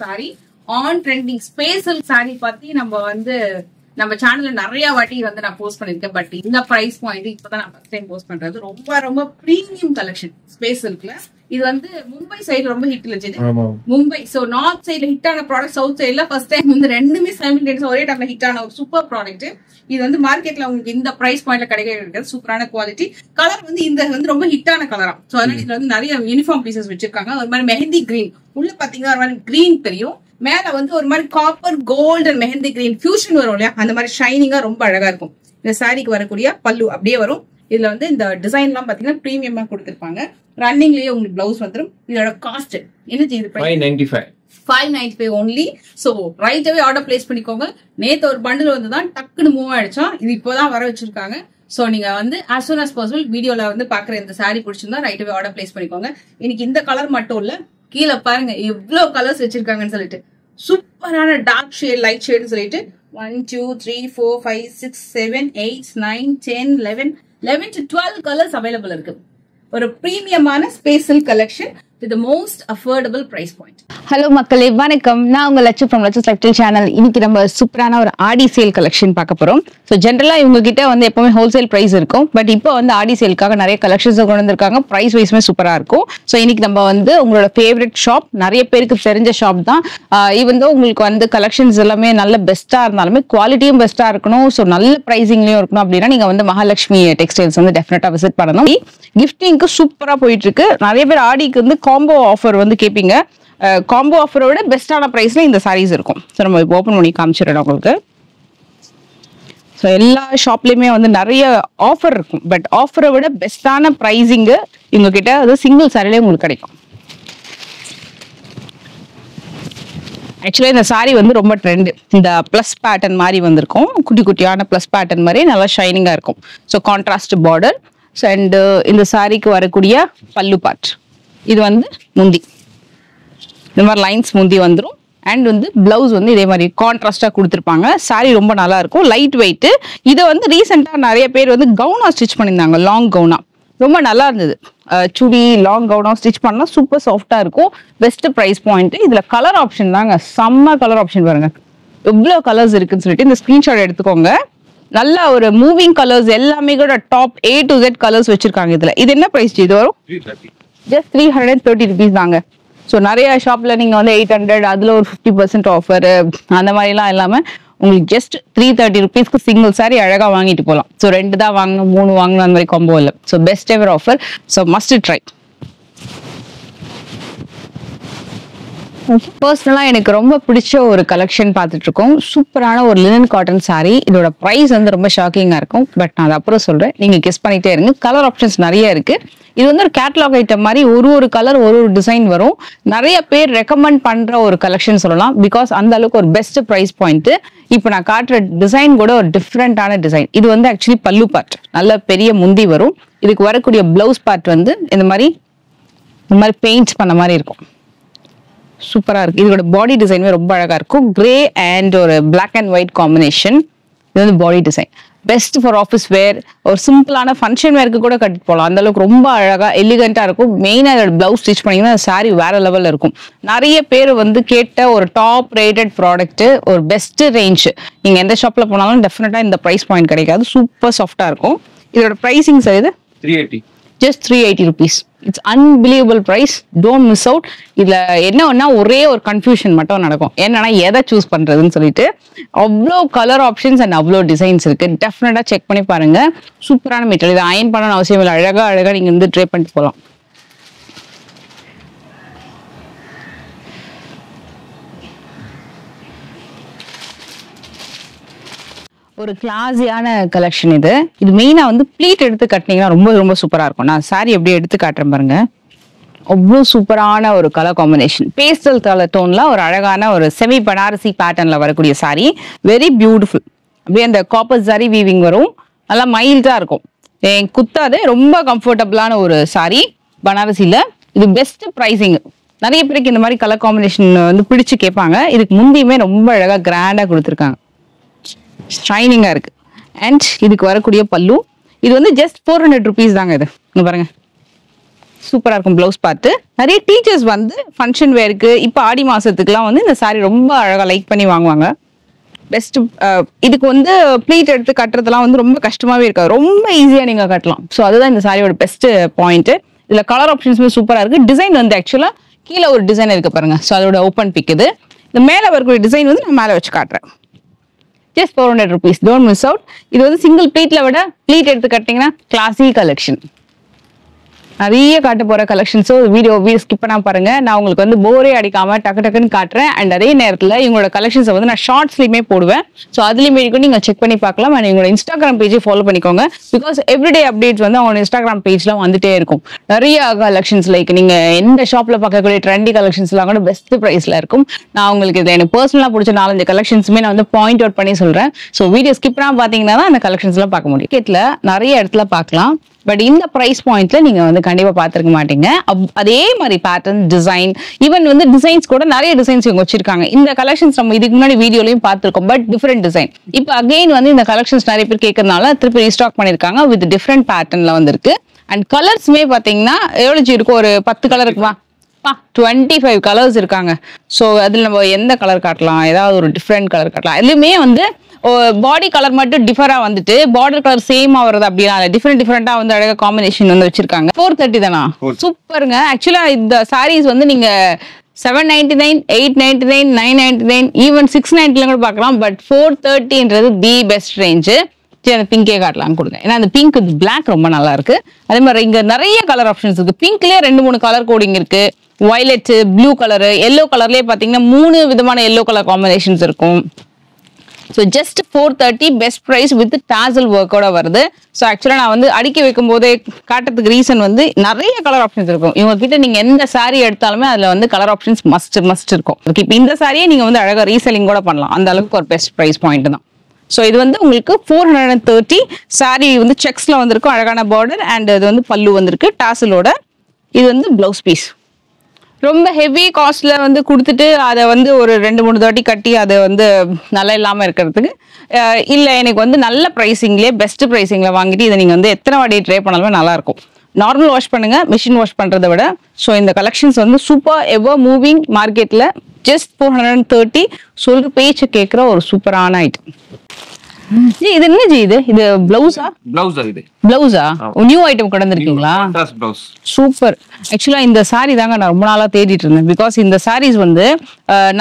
Sorry on trending spatial sorry பத்தி நம்ம சேனல்ல நிறைய வாட்டி நான் போஸ்ட் பண்ணிருக்கேன். பட் இந்த பிரைஸ் பாயிண்ட் இப்பதான் நான் ஃபர்ஸ்ட் டைம் போஸ்ட் பண்றது. ரொம்ப ரொம்ப பிரீமியம் கலெக்ஷன் ஸ்பேஷல்ல. இது மும்பை சைடு ரொம்ப ஹிட் இல்ல மும்பை. சோ நார்த் சைடுல ஹிட் ஆன ப்ராடக்ட், சவுத் சைடுல ஃபர்ஸ்ட் டைம் ரெண்டுமே சைமல்டேனியஸா ஒரே டைம்ல ஹிட் ஆன ஒரு சூப்பர் ப்ராடக்ட். இது மார்க்கெட்ல உங்களுக்கு இந்த பிரைஸ் பாயிண்ட்ல கிடைக்கிறது சூப்பரான குவாலிட்டி. கலர் இந்த ரொம்ப ஹிட்டான கலரா. சோ அதனால இதுல நிறைய யூனிஃபார்ம் பீசஸ் வச்சிருக்காங்க. ஒரு மாதிரி மெஹந்தி கிரீன், உள்ள பாத்தீங்கன்னா ஒரு மாதிரி கிரீன் தெரியும், மேல ஒரு மாதிரி copper gold and mehndi green fusion வரும் இல்லையா, அந்த மாதிரி ஷைனிங்கா ரொம்ப அழகா இருக்கும். இந்த சாரிக்கு வரக்கூடிய பல்லு அப்படியே வரும். இதுல இந்த டிசைன் எல்லாம் பாத்தீங்கன்னா பிரீமியமா கொடுத்திருப்பாங்க. ரன்னிங்லயே உங்களுக்கு பிளவுஸ் வந்துரும். இதோட காஸ்ட் என்ன செய்யுது? 595 only. So right away order place பண்ணிக்கோங்க. நேத்து ஒரு பண்டில் வந்துதான் டக்குன்னு மூவ் ஆயிடுச்சா, இது இப்போதான் வர வச்சிருக்காங்க. சோ நீங்க as soon as possible வீடியோல பாக்குற இந்த சாரி பிடிச்சிருந்தா ரைட் அவே ஆர்டர் பிளேஸ் பண்ணிக்கோங்க. இன்னைக்கு இந்த கலர் மட்டும் இல்ல, கீழே பாருங்க எவ்வளவு கலர்ஸ் வச்சிருக்காங்கன்னு சொல்லிட்டு. சூப்பரான டார்க் ஷேட், லைட் ஷேட் சொல்லிட்டு 1 2 3 4 5 6 7 8 9 10 11 to 12 கலர்ஸ் அவைலபிள் இருக்கு. ஒரு பிரீமியமான special collection with the most affordable price point. Hello மக்களே, வணக்கம். நான் உங்க Lakshu from Lakshu lifestyle channel. இன்னைக்கு நம்ம சூப்பரான ஒரு ஆடி சேல் கலெக்ஷன் பார்க்க போறோம். ஸோ ஜென்ரலா இவங்க கிட்ட எப்பவுமே ஹோல்சேல் பிரைஸ் இருக்கும். பட் இப்போ ஆடி சேலுக்காக நிறைய கலெக்ஷன்ஸ் கொண்டு வந்திருக்காங்க. பிரைஸ் வைஸ்மே சூப்பரா இருக்கும். ஸோ இன்னைக்கு நம்ம உங்களோட ஃபேவரட் ஷாப், நிறைய பேருக்கு தெரிஞ்ச ஷாப் தான். ஈவன் தோ உங்களுக்கு கலெக்ஷன்ஸ் எல்லாமே நல்ல பெஸ்டா இருந்தாலுமே குவாலிட்டியும் பெஸ்டா இருக்கணும். ஸோ நல்ல பிரைசிங்லயும் இருக்கணும் அப்படின்னா நீங்க மகாலட்சுமி டெக்ஸ்டைல்ஸ் டெஃபினட்டா விசிட் பண்ணணும். கிஃப்டிங்க்கு சூப்பரா போயிட்டு இருக்கு. நிறைய பேர் ஆடிக்கு காம்போ ஆஃபர் கேட்பீங்க. காம்போ ஆஃபரோட பெஸ்டான பிரைஸ்ல இந்த சாரீஸ் இருக்கும். ஸோ நம்ம இப்போ ஓப்பன் பண்ணி காமிச்சிடறோம் உங்களுக்கு. ஸோ எல்லா ஷாப்லயுமே நிறைய ஆஃபர் இருக்கும். பட் ஆஃபரை விட பெஸ்டான பிரைசிங்கு இவங்க கிட்ட சிங்கிள் சாரிலே உங்களுக்கு கிடைக்கும். ஆக்சுவலா இந்த சாரி ரொம்ப ட்ரெண்ட். இந்த பிளஸ் பேட்டர்ன் மாதிரி வந்திருக்கும். குட்டி குட்டியான பிளஸ் பேட்டர்ன் மாதிரி நல்லா ஷைனிங்கா இருக்கும். So contrast border. அண்ட் இந்த சாரிக்கு வரக்கூடிய பல்லு பார்ட், இது முந்தி இந்த மாதிரி லைன்ஸ் முந்தி வந்துடும். அண்ட் பிளவுஸ் இதே மாதிரி கான்ட்ராஸ்டா கொடுத்துருப்பாங்க. சாரி ரொம்ப நல்லா இருக்கும், லைட் வெயிட். இதை ரீசெண்டா நிறைய பேர் கவுனா ஸ்டிச் பண்ணியிருந்தாங்க. லாங் கவுனா ரொம்ப நல்லா இருந்தது. சுடி லாங் கவுனா ஸ்டிச் பண்ணா சூப்பர் சாஃப்டா இருக்கும். Best price point. இதுல கலர் ஆப்ஷன் தாங்க, செம்ம கலர் ஆப்ஷன் பாருங்க. எவ்வளவு கலர்ஸ் இருக்குன்னு சொல்லிட்டு இந்த ஸ்கிரீன்ஷாட் எடுத்துக்கோங்க. நல்ல ஒரு மூவிங் கலர்ஸ் எல்லாமே கூட top A to Z colours வச்சிருக்காங்க. இதுல இது என்ன பிரைஸ்? இது வரும் ஜஸ்ட் 330 rupees தாங்க. ஸோ நிறைய ஷாப்ல நீங்க 800, அதுல ஒரு 50% ஆஃபர் அந்த மாதிரிலாம் இல்லாம உங்களுக்கு ஜஸ்ட் 330 rupeesக்கு சிங்கிள் சாரி அழகா வாங்கிட்டு போகலாம். ஸோ 2 தான் வாங்கணும், 3 வாங்கணும், அந்த மாதிரி காம்போ இல்லை. So best ever offer. So must try. பர்சனலா எனக்கு ரொம்ப பிடிச்ச ஒரு கலெக்ஷன் பார்த்துட்டு இருக்கோம். சூப்பரான ஒரு லினன் காட்டன் சாரி. இதோட பிரைஸ் ரொம்ப ஷாக்கிங்கா இருக்கும். பட் நான் அதை அப்புறம் சொல்றேன், நீங்க கெஸ் பண்ணிட்டே இருங்க. கலர் ஆப்ஷன்ஸ் நிறைய இருக்கு. இது ஒரு கேட்டலாக் ஐட்டம் மாதிரி ஒரு கலர் ஒரு டிசைன் வரும். நிறைய பேர் ரெக்கமெண்ட் பண்ற ஒரு கலெக்ஷன் சொல்லலாம். பிகாஸ் அந்த அளவுக்கு ஒரு பெஸ்ட் பிரைஸ் பாயிண்ட். இப்போ நான் காட்டுற டிசைன் கூட ஒரு டிஃப்ரெண்டான டிசைன். இது ஆக்சுவலி பல்லு பார்ட், நல்ல பெரிய முந்தி வரும். இதுக்கு வரக்கூடிய பிளவுஸ் பார்ட் இந்த மாதிரி பெயிண்ட் பண்ண மாதிரி இருக்கும். சூப்பரா இருக்கு. இதோட பாடி டிசைன் ரொம்ப அழகா இருக்கும். கிரே அண்ட் ஒரு பிளாக் அண்ட் ஒயிட் காம்பினேஷன். இது பாடி design best for office wear. ஒரு சிம்பிளான ஃபங்க்ஷன் வேருக்கு கூட கட்டிட்டு போகலாம். அந்த அளவுக்கு ரொம்ப அழகா எலிகண்டா இருக்கும். மெயினா இதோட பிளவுஸ் ஸ்டிச் பண்ணீங்கன்னா சாரி வேற லெவல்ல இருக்கும். நிறைய பேர் கேட்ட ஒரு டாப் ரேட்டட் ப்ராடக்ட், ஒரு பெஸ்ட் ரேஞ்ச். நீங்க எந்த ஷாப்ல போனாலும் டெஃபினட்டா இந்த பிரைஸ் பாயிண்ட் கிடைக்காது. சூப்பர் சாஃப்டா இருக்கும். இதோட பிரைசிங் சார் இது 380, just 380 rupees. It's unbelievable price. Don't miss out. இதுல என்ன ஒரே ஒரு கன்ஃபியூஷன் மட்டும் நடக்கும். என்னன்னா எதை சூஸ் பண்றதுன்னு சொல்லிட்டு. அவ்வளோ கலர் ஆப்ஷன்ஸ் அண்ட் அவ்வளோ டிசைன்ஸ் இருக்கு. டெஃபினட்டா செக் பண்ணி பாருங்க. சூப்பரான மெட்டீரியல். இதை அயன் பண்ணணும் அவசியம் இல்லை. அழகா நீங்க ட்ரை பண்ணிட்டு போகலாம். ஒரு கிளாஸியான கலெக்ஷன் இது. இது மெயினா ப்ளீட் எடுத்து கட்டினீங்கன்னா ரொம்ப ரொம்ப சூப்பரா இருக்கும். நான் சாரி எப்படி எடுத்து காட்டுறேன் பாருங்க. அவ்வளோ சூப்பரான ஒரு கலர் காம்பினேஷன். பேஸ்டல் கலர் டோன்ல ஒரு அழகான ஒரு செமி பனாரசி பேட்டர்ன்ல வரக்கூடிய சாரி. Very beautiful. அப்படியே அந்த காப்பர் ஜரி வீவிங் வரும். நல்லா மைல்டா இருக்கும். குத்தாது. ரொம்ப கம்ஃபர்டபுளான ஒரு சாரி பனாரசியில. இது பெஸ்ட் பிரைசிங். நிறைய பேருக்கு இந்த மாதிரி கலர் காம்பினேஷன் பிடிச்சு கேட்பாங்க. இதுக்கு முந்தியுமே ரொம்ப அழகா கிராண்டா கொடுத்துருக்காங்க. ஷைனிங்கா இருக்கு. அண்ட் இதுக்கு வரக்கூடிய பல்லு. இது ஜஸ்ட் 400 rupees தாங்க. இது இங்க பாருங்க. சூப்பரா இருக்கும் ப்ளவுஸ் பார்த்து. நிறைய டீச்சர்ஸ் வந்து ஃபங்க்ஷன் வேருக்கு இப்போ ஆடி மாசத்துக்குலாம் வந்து இந்த சாரி ரொம்ப அழகா லைக் பண்ணி வாங்குவாங்க. பெஸ்ட். இதுக்கு வந்து ப்ளீட் எடுத்து கட்டுறதுலாம் வந்து ரொம்ப கஷ்டமாவே இருக்காது, ரொம்ப ஈஸியா நீங்க கட்டலாம். ஸோ அதுதான் இந்த சாரியோட பெஸ்ட் பாயிண்ட். இதுல கலர் ஆப்ஷன்ஸுமே சூப்பரா இருக்கு. டிசைன் வந்து ஆக்சுவலா கீழே ஒரு டிசைன் இருக்கு பாருங்க. ஸோ அதோட ஓப்பன் பிக் இது. இந்த மேல வரக்கூடிய டிசைன் வந்து நான் மேல வச்சு காட்டுறேன். Just 400 rupees. Don't miss out. இது வந்து சிங்கிள் ப்ளீட்ல விட ப்ளீட் எடுத்து கட்டிங்கன்னா கிளாசி கலெக்ஷன். நிறைய காட்ட போற கலெக்ஷன்ஸோ வீடியோ ஸ்கிப் பண்ணா பாருங்க. நான் உங்களுக்கு வந்து போரே அடிக்காம டக்கு டக்குன்னு காட்டுறேன். அண்ட் அதே நேரத்தில் இவங்களோட கலெக்ஷன்ஸை வந்து நான் ஷார்ட்ஸ்லயுமே போடுவேன். ஸோ அதுலயுமே நீங்க செக் பண்ணி பார்க்கலாம். அண்ட் எங்களோட இன்ஸ்டாகிராம் பேஜை ஃபாலோ பண்ணிக்கோங்க. பிகாஸ் எவ்ரிடே அப்டேட்ஸ் வந்து அவங்க இன்ஸ்டாகிராம் பேஜ்ல வந்துட்டே இருக்கும். நிறைய கலெக்ஷன்ஸ் லைக் நீங்க எந்த ஷாப்ல பார்க்கக்கூடிய ட்ரெண்டி கலெக்ஷன்ஸ்லாம் கூட பெஸ்ட் பிரைஸ்ல இருக்கும். நான் உங்களுக்கு இதில் எனக்கு பர்சனலா பிடிச்ச 4-5 கலெக்ஷன்ஸுமே நான் வந்து பாயிண்ட் அவுட் பண்ணி சொல்றேன். ஸோ வீடியோ ஸ்கிப் பண்ணா பாத்தீங்கன்னா தான் அந்த கலெக்ஷன்ஸ் எல்லாம் பார்க்க முடியும். கேட்ல நிறைய இடத்துல பார்க்கலாம். பட் இந்த பிரைஸ் பாயிண்ட்ல நீங்க வந்து கண்டிப்பா பாத்துருக்க மாட்டீங்க. அதே மாதிரி பேட்டர்ன் டிசைன் ஈவன் வந்து டிசைன்ஸ் கூட நிறைய டிசைன்ஸ் இவங்க வச்சிருக்காங்க. இந்த கலெக்ஷன்ஸ் நம்ம இதுக்கு முன்னாடி வீடியோலயும் பார்த்திருக்கோம். But different design. இப்போ அகைன் வந்து இந்த கலெக்ஷன்ஸ் நிறைய பேர் கேட்கறதுனால திருப்பி ரீஸ்டாக் பண்ணிருக்காங்க வித் டிஃபரெண்ட் பேட்டர்ன்ல வந்திருக்கு. அண்ட் கலர்ஸ்மே பாத்தீங்கன்னா எவ்வளவு இருக்கும், ஒரு 10 கலர் இருக்குமா? 25 கலர்ஸ் இருக்காங்க. ஸோ அதுல நம்ம எந்த கலர் காட்டலாம், ஏதாவது ஒரு டிஃப்ரெண்ட் கலர் காட்டலாம். எதுவுமே வந்து பாடி கலர் மட்டும் டிஃபரா வந்துட்டு பார்டர் கலர் சேமா வருது அப்படின்னா டிஃப்ரெண்டா வந்து அழகா காம்பினேஷன் வந்து வச்சிருக்காங்க. 430 தானா? சூப்பருங்க. ஆக்சுவலா இந்த சாரீஸ் வந்து நீங்க 799, 899, 999, ஈவன் 690 கூட பார்க்கலாம். பட் 430ன்றது தி பெஸ்ட் ரேஞ்சு. அந்த பிங்கே காட்டலாம் கொடுங்க. ஏன்னா அந்த பிங்க் பிளாக் ரொம்ப நல்லா இருக்கு. அதே மாதிரி இங்க நிறைய கலர் ஆப்ஷன்ஸ் இருக்கு. பிங்க்லயே 2-3 கலர் கோடிங் இருக்கு. வயலட், ப்ளூ கலரு, எல்லோ கலர்லயே பாத்தீங்கன்னா 3 விதமான எல்லோ கலர் காம்பினேஷன்ஸ் இருக்கும். So just 430 best price with tassel ஒர்க்கோட வருது. ஸோ ஆக்சுவலாக நான் வந்து அடுக்கி வைக்கும் போதே காட்டுறதுக்கு ரீசன் வந்து நிறைய கலர் ஆப்ஷன்ஸ் இருக்கும். இவங்க கிட்ட நீங்க எந்த சாரீ எடுத்தாலுமே அதுல வந்து கலர் ஆப்ஷன்ஸ் மஸ்ட் இருக்கும். ஓகே, இப்போ இந்த சாரியை நீங்க வந்து அழகா ரீசெல்லிங் கூட பண்ணலாம். அந்த அளவுக்கு ஒரு பெஸ்ட் ப்ரைஸ் பாயிண்ட் தான். ஸோ இது வந்து உங்களுக்கு 430 சாரி வந்து செக்ஸ்ல வந்திருக்கும். அழகான பார்டர் அண்ட் இது வந்து பல்லு வந்திருக்கு டாசலோட. இது வந்து பிளவுஸ் பீஸ். ரொம்ப ஹெவி காஸ்ட்ல வந்து கொடுத்துட்டு அதை வந்து ஒரு 2-3 தாட்டி கட்டி அதை வந்து நல்லா இல்லாம இருக்கிறதுக்கு இல்ல, எனக்கு வந்து நல்ல பிரைசிங்லயே பெஸ்ட் பிரைசிங்ல வாங்கிட்டு இதை நீங்க வந்து எத்தனை வாட்டி ட்ரை பண்ணாலுமே நல்லா இருக்கும். நார்மல் வாஷ் பண்ணுங்க, மிஷின் வாஷ் பண்றதை விட. ஸோ இந்த கலெக்ஷன்ஸ் வந்து சூப்பர் எவர் மூவிங் மார்க்கெட்ல ஜஸ்ட் 430 சொல்ற பேச்சை கேட்கிற ஒரு சூப்பரான ஐட்டம். ஜி இது என்ன ஜி இது பிளவுஸா? பிளவுஸா? நியூ ஐட்டம் கொண்டு வந்திருக்கீங்களா? சூப்பர். ஆக்சுவலா இந்த சாரி தாங்க நான் ரொம்ப நாளா தேடிட்டு இருந்தேன். பிகாஸ் இந்த சாரீஸ் வந்து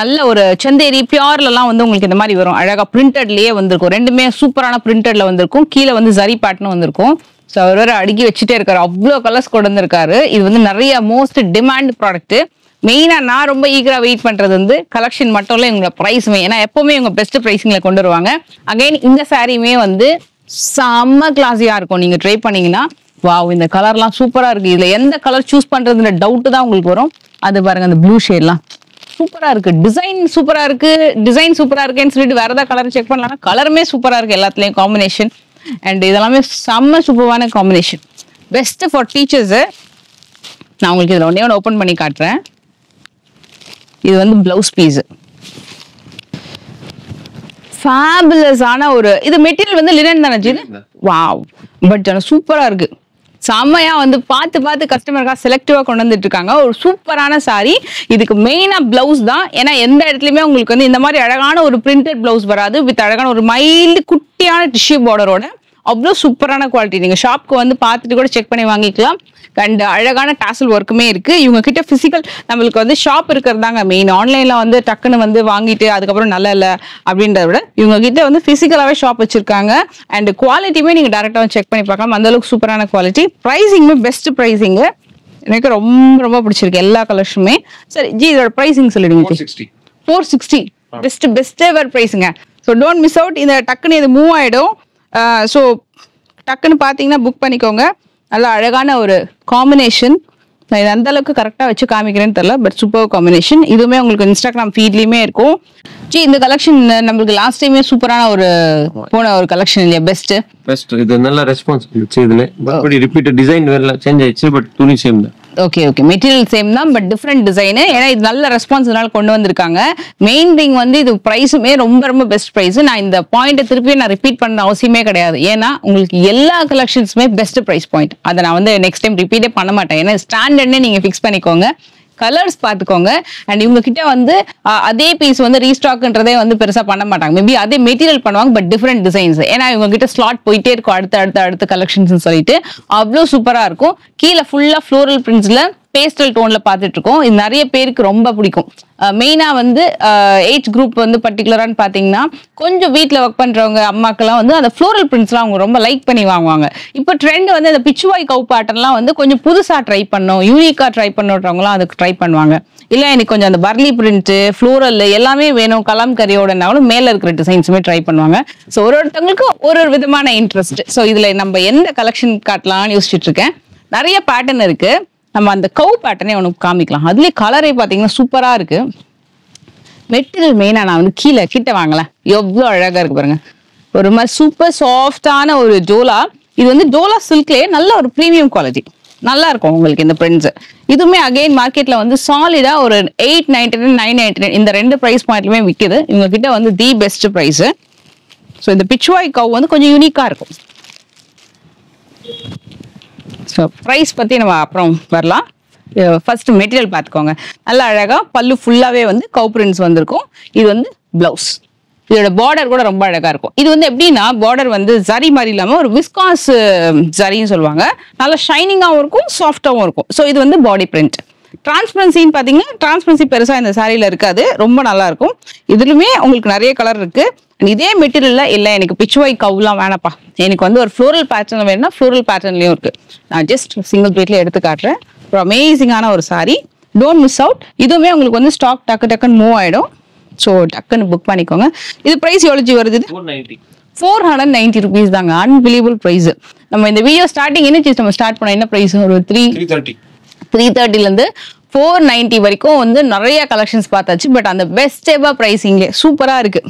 நல்ல ஒரு சந்தேரி பியூர்ல எல்லாம் வந்து உங்களுக்கு இந்த மாதிரி வரும். அழகா பிரிண்டட்லயே வந்திருக்கும். ரெண்டுமே சூப்பரான பிரிண்டட்ல வந்திருக்கும். கீழே வந்து ஜரி பேட்டர்ன் வந்திருக்கும். ஸோ அவர் வேற அடுக்கி வச்சுட்டே இருக்காரு. அவ்வளோ கலர்ஸ் கொண்டு வந்திருக்காரு. இது வந்து நிறைய மோஸ்ட் டிமாண்ட் ப்ராடக்ட். மெயினா நான் ரொம்ப ஈகரா வெயிட் பண்றது வந்து கலெக்ஷன் மட்டும் இல்ல, இவங்க பிரைஸுமே. ஏன்னா எப்பவுமே இவங்க பெஸ்ட் பிரைசிங்ல கொண்டு வருவாங்க. அகைன் இந்த சாரியுமே வந்து செம்ம கிளாஸியா இருக்கும். நீங்க ட்ரை பண்ணீங்கன்னா வாவ், இந்த கலர்லாம் சூப்பரா இருக்கு. இதுல எந்த கலர் சூஸ் பண்றதுன்ற டவுட் தான் உங்களுக்கு வரும். அது பாருங்க, அந்த ப்ளூ ஷேட்லாம் சூப்பரா இருக்கு. டிசைன் சூப்பரா இருக்குன்னு சொல்லிட்டு வேற ஏதாவது கலர் செக் பண்ணலாம். கலருமே சூப்பரா இருக்கு எல்லாத்துலயும் காம்பினேஷன். அண்ட் இதெல்லாமே செம்ம சூப்பரான காம்பினேஷன். Best for teachers. நான் உங்களுக்கு இதுல ஒன்னே ஓபன் பண்ணி காட்டுறேன். இது வந்து பிளவுஸ் பீஸ். ஃபேபுலஸான ஒரு இது மெட்டீரியல் வந்து லினன் தானே ஜி? வாவ், பட் சூப்பரா இருக்கு. செம்மையா வந்து பார்த்து கஸ்டமருக்கா செலக்டிவா கொண்டு வந்துட்டு இருக்காங்க. ஒரு சூப்பரான சாரி. இதுக்கு மெயினா பிளவுஸ் தான். ஏன்னா எந்த இடத்துலயுமே உங்களுக்கு வந்து இந்த மாதிரி அழகான ஒரு பிரிண்டட் பிளவுஸ் வராது. வித் அழகான ஒரு மைல்டு குட்டியான டிஷ்யூ பார்டரோட அவ்வளோ சூப்பரான குவாலிட்டி. நீங்க ஷாப்க்கு வந்து பார்த்துட்டு கூட செக் பண்ணி வாங்கிக்கலாம். அண்ட் அழகான டாசல் ஒர்க்குமே இருக்கு. இவங்க கிட்ட பிசிக்கல் நம்மளுக்கு வந்து ஷாப் இருக்கிறது தாங்க மெயின். ஆன்லைன்ல வந்து டக்குன்னு வந்து வாங்கிட்டு அதுக்கப்புறம் நல்லா இல்லை அப்படின்றத விட இவங்க கிட்ட வந்து பிசிக்கலாவே ஷாப் வச்சிருக்காங்க. அண்ட் குவாலிட்டியுமே நீங்க டேரக்டா வந்து செக் பண்ணி பார்க்கலாம். அந்த அளவுக்கு சூப்பரான குவாலிட்டி. ப்ரைசிங்குமே best pricing. எனக்கு ரொம்ப பிடிச்சிருக்கு எல்லா கலர்ஸுமே. சரி ஜி, இதோட ப்ரைசிங் சொல்லிடுங்க. 460 பெஸ்ட் எவர் ப்ரைஸுங்க. So don't miss out. இந்த டக்குன்னு இது மூவ் ஆயிடும். ஸோ டக்குன்னு பார்த்தீங்கன்னா புக் பண்ணிக்கோங்க. நல்ல அழகான ஒரு காம்பினேஷன். நான் இது அந்த அளவுக்கு கரெக்டாக வச்சு காமிக்கிறேன்னு தெரியல, பட் சூப்பர் காம்பினேஷன். இதுவுமே உங்களுக்கு இன்ஸ்டாகிராம் ஃபீட்லேயுமே இருக்கும். ஜி, இந்த கலெக்ஷன் நம்மளுக்கு லாஸ்ட் டைமே சூப்பரான ஒரு போன ஒரு கலெக்ஷன் இல்லையா? பெஸ்ட். இது நல்ல ரெஸ்பான்ஸ் இருந்துச்சு. இதுல பட் ரிப்பீட் டிசைன் வேற சேஞ்ச் ஆயிடுச்சு, பட் துணி சேம் தான். ஓகே ஓகே, மெட்டீரியல் சேம் தான், பட் டிஃப்ரெண்ட் டிசைனு. ஏன்னா இது நல்ல ரெஸ்பான்ஸ்னால கொண்டு வந்திருக்காங்க. மெயின் திங் வந்து இது ப்ரைஸுமே ரொம்ப ரொம்ப பெஸ்ட் ப்ரைஸ். நான் இந்த பாயிண்ட்டை திருப்பி நான் ரிப்பீட் பண்ண அவசியமே கிடையாது. ஏன்னா உங்களுக்கு எல்லா கலெக்ஷன்ஸுமே பெஸ்ட் ப்ரைஸ் பாயிண்ட். அதை நான் வந்து நெக்ஸ்ட் டைம் ரிப்பீட்டே பண்ண மாட்டேன். ஏன்னா ஸ்டாண்டர்ட்னு நீங்க ஃபிக்ஸ் பண்ணிக்கோங்க, கலர்ஸ் பார்த்துக்கோங்க. அண்ட் இவங்க கிட்ட வந்து அதே பீஸ் வந்து ரீஸ்டாக்ன்றதே வந்து பெருசா பண்ண மாட்டாங்க. மேபி அதே மெட்டீரியல் பண்ணுவாங்க, பட் டிஃப்ரெண்ட் டிசைன்ஸ். ஏன்னா இவங்க கிட்ட ஸ்லாட் போயிட்டே இருக்கும் அடுத்த கலெக்ஷன்ஸ் சொல்லிட்டு அவ்வளோ சூப்பரா இருக்கும். கீழே ஃபுல்லா ஃப்ளோரல் பிரிண்ட்ஸ்ல பேஸ்டல் டோன்ல பார்த்துட்டு இருக்கோம். இது நிறைய பேருக்கு ரொம்ப பிடிக்கும். மெயினா வந்து ஏஜ் குரூப் வந்து பர்டிகுலரான்னு பாத்தீங்கன்னா கொஞ்சம் வீட்டில் ஒர்க் பண்றவங்க அம்மாக்கெல்லாம் வந்து அந்த ஃப்ளோரல் பிரிண்ட்ஸ்லாம் அவங்க ரொம்ப லைக் பண்ணி வாங்குவாங்க. இப்போ ட்ரெண்ட் வந்து அந்த பிச்சுவாய் கவு பேட்டர்ன்லாம் வந்து கொஞ்சம் புதுசா ட்ரை பண்ணோம், யூனிக்கா ட்ரை பண்ணுறவங்களாம் அதுக்கு ட்ரை பண்ணுவாங்க. இல்லை எனக்கு கொஞ்சம் அந்த பர்லி பிரிண்ட் ஃப்ளோரல் எல்லாமே வேணும் கலம்கரியோடனாலும் மேல இருக்கிற டிசைன்ஸுமே ட்ரை பண்ணுவாங்க. ஸோ ஒருத்தவங்களுக்கும் ஒரு விதமான இன்ட்ரெஸ்ட். ஸோ இதுல நம்ம எந்த கலெக்ஷன் காட்டலாம்னு யோசிச்சுட்டு இருக்கேன். நிறைய பேட்டர்ன் இருக்கு. நம்ம அந்த கவு பேட்டர்னே உனக்கு காமிக்கலாம். அதுலேயே கலரே பார்த்தீங்கன்னா சூப்பராக இருக்கு. மெட்டீரியல் மெயினாக நான் வந்து கிட்ட வாங்கலாம், எவ்வளோ அழகாக இருக்கு பாருங்க. ஒரு மாதிரி சூப்பர் சாஃப்டான ஒரு ஜோலா. இது வந்து ஜோலா சில்க்லேயே நல்ல ஒரு ப்ரீமியம் குவாலிட்டி, நல்லா இருக்கும் உங்களுக்கு இந்த பிரிண்ட்ஸ். இதுவுமே அகைன் மார்க்கெட்ல வந்து சாலிடா ஒரு 899 999 இந்த ரெண்டு பிரைஸ் பாயிண்ட்லுமே விற்குது. இவங்க கிட்ட வந்து தி பெஸ்ட் பிரைஸ். ஸோ இந்த பிச்சுவாய் கவு வந்து கொஞ்சம் யூனிக்கா இருக்கும். ஸோ ப்ரைஸ் பற்றி நம்ம அப்புறம் வரலாம். ஃபர்ஸ்ட் மெட்டீரியல் பார்த்துக்கோங்க. நல்லா அழகாக பல்லு ஃபுல்லாகவே வந்து கவு பிரிண்ட்ஸ் வந்திருக்கும். இது வந்து பிளவுஸ். இதோட பார்டர் கூட ரொம்ப அழகாக இருக்கும். இது வந்து எப்படின்னா பார்டர் வந்து ஜரி மாதிரி இல்லாமல் ஒரு விஸ்காஸ் ஜரின்னு சொல்லுவாங்க. நல்லா ஷைனிங்காகவும் இருக்கும், சாஃப்டாகவும் இருக்கும். ஸோ இது வந்து பாடி பிரிண்ட். டிரான்ஸ்பரன்சின்னு பார்த்தீங்கன்னா டிரான்ஸ்பரன்சி பெருசாக இந்த சாரியில் இருக்காது, ரொம்ப நல்லா இருக்கும். இதுலுமே உங்களுக்கு நிறைய கலர் இருக்கு. இதே மெட்டீரியல்ல இல்லை எனக்கு பிச்சுவாய் கவுலாம் வேணப்பா, எனக்கு வந்து ஒரு ஃப்ளோரல் பேட்டர்ன் வேணும்னா ஃப்ளோரல் பேட்டர்ன்லயும் இருக்கு. நான் ஜஸ்ட் சிங்கிள் பிளேட்ல எடுத்து காட்டுறேன். ஒரு அமேசிங்கான ஒரு சாரி, டோன்ட் மிஸ் அவுட். இதுவுமே உங்களுக்கு வந்து ஸ்டாக் டக்குன்னு மூவ் ஆயிடும். ஸோ டக்குன்னு புக் பண்ணிக்கோங்க. இது பிரைஸ் எவ்வளவு வருது? 490 rupees தாங்க. Unbelievable price. நம்ம இந்த வீடியோ ஸ்டார்டிங் நம்ம ஸ்டார்ட் பண்ண என்ன பிரைஸ்? ஒரு 330 இருந்து 490 வரைக்கும் வந்து நிறைய கலெக்ஷன்ஸ் பார்த்தாச்சு. பட் அந்த பெஸ்ட் எவர் பிரைசிங்லே சூப்பரா இருக்கு.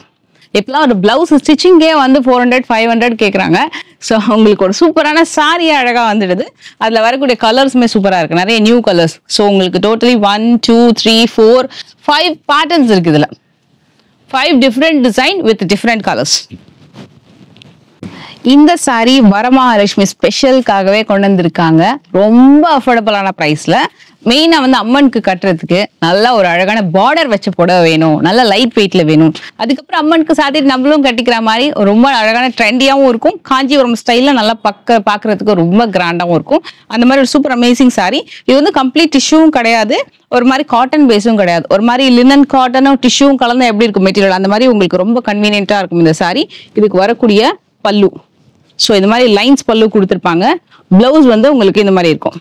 இப்பெல்லாம் ஒரு பிளவுஸ் ஸ்டிச்சிங்கே வந்து 400 500 கேட்குறாங்க. ஸோ உங்களுக்கு ஒரு சூப்பரான சாரியா அழகாக வந்துடுது. அதில் வரக்கூடிய கலர்ஸுமே சூப்பராக இருக்கு, நிறைய நியூ கலர்ஸ். ஸோ உங்களுக்கு டோட்டலி 1 2 3 4 5 பேட்டர்ன்ஸ் இருக்கு. இதில் 5 different design with different colours. இந்த சாரி வரமகாலட்சுமி ஸ்பெஷலுக்காகவே கொண்டு வந்திருக்காங்க. ரொம்ப அஃபோர்டபுளான ப்ரைஸ்ல. மெயினா வந்து அம்மனுக்கு கட்டுறதுக்கு நல்ல ஒரு அழகான பார்டர் வச்ச புடவை வேணும், நல்ல லைட் வெயிட்ல வேணும். அதுக்கப்புறம் அம்மனுக்கு சாத்திட்டு நம்மளும் கட்டிக்கிற மாதிரி ரொம்ப அழகான ட்ரெண்டியாவும் இருக்கும். காஞ்சிபுரம் ஸ்டைல்ல நல்லா பாக்குறதுக்கு ரொம்ப கிராண்டாவும் இருக்கும். அந்த மாதிரி ஒரு சூப்பர் அமேசிங் சாரி. இது வந்து கம்ப்ளீட் டிஷ்யூவும் கிடையாது, ஒரு மாதிரி காட்டன் பேஸும் கிடையாது, ஒரு மாதிரி லினன் காட்டனும் டிஷ்யூவும் கலந்து எப்படி இருக்கும் மெட்டீரியல், அந்த மாதிரி உங்களுக்கு ரொம்ப கன்வீனியன்ட்டா இருக்கும் இந்த சாரி. இதுக்கு வரக்கூடிய பல்லு, ஸோ இந்த மாதிரி லைன்ஸ் பல்லு கொடுத்துருப்பாங்க. பிளவுஸ் வந்து உங்களுக்கு இந்த மாதிரி இருக்கும்.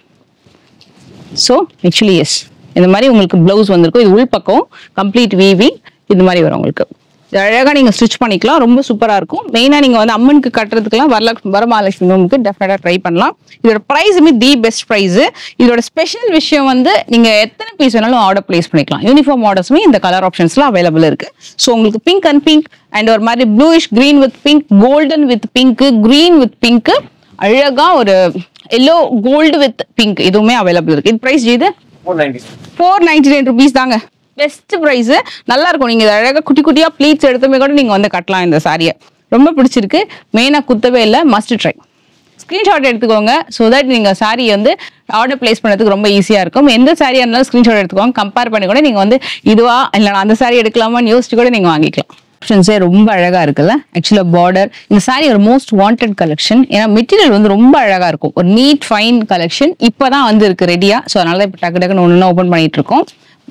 ஸோ ஆக்சுவலி எஸ், இந்த மாதிரி உங்களுக்கு பிளவுஸ் வந்திருக்கும். இது உள் பக்கம் கம்ப்ளீட் வீவிங் இந்த மாதிரி வரும். உங்களுக்கு அழகாக நீங்கள் ஸ்டிச் பண்ணிக்கலாம், ரொம்ப சூப்பராக இருக்கும். மெயினாக நீங்கள் வந்து அம்மனுக்கு கட்டுறதுக்குலாம் வரமகாலட்சுமி நோம்புக்கு டெஃபினட்டாக ட்ரை பண்ணலாம். இதோட ப்ரைஸுமே தி பெஸ்ட் ப்ரைஸு. இதோட ஸ்பெஷல் விஷயம் வந்து நீங்கள் எத்தனை பீஸ் வேணாலும் ஆர்டர் பிளேஸ் பண்ணிக்கலாம். யூனிஃபார்ம் ஆர்டர்ஸுமே இந்த கலர் ஆப்ஷன்ஸ்லாம் அவைலபிள் இருக்கு. ஸோ உங்களுக்கு பிங்க் அண்ட் பிங்க் அண்ட் ஒரு மாதிரி bluish green with pink, golden with pink, green with pink, அழகா ஒரு எல்லோ கோல்டு வித் பிங்க் இதுவுமே அவைலபிள் இருக்கு. இது பிரைஸ் இது 499 rupees தாங்க. பெஸ்ட் பிரைஸ், நல்லா இருக்கும். நீங்க அழகா குட்டி குட்டியா ப்ளீட்ஸ் எடுத்துமே கூட நீங்க வந்து கட்டலாம். இந்த சாரியை ரொம்ப பிடிச்சிருக்கு. மெயினா குத்தவே இல்லை, மஸ்ட் ட்ரை. ஸ்கிரீன்ஷாட் எடுத்துக்கோங்க. ஸோ தட் நீங்க சாரி வந்து ஆர்டர் பிளேஸ் பண்ணுறதுக்கு ரொம்ப ஈஸியா இருக்கும். எந்த சாரியா இருந்தாலும் ஸ்கிரீன்ஷாட் எடுத்துக்கோங்க. கம்பேர் பண்ணி கூட நீங்க வந்து இதுவா இல்லை அந்த சாரி எடுக்கலாமான்னு யோசிச்சு கூட நீங்க வாங்கிக்கலாம். ஆப்ஷன்ஸே ரொம்ப அழகா இருக்குல்ல. ஆக்சுவலா பார்டர் இந்த சாரி ஒரு மோஸ்ட் வாண்டட் கலெக்ஷன். ஏன்னா மெட்டீரியல் வந்து ரொம்ப அழகா இருக்கும். ஒரு நீட் ஃபைன் கலெக்ஷன் இப்பதான் வந்து இருக்கு ரெடியா. ஸோ அதனால இப்போ டக்குன்னு ஒன்று ஓப்பன் பண்ணிட்டு இருக்கோம்.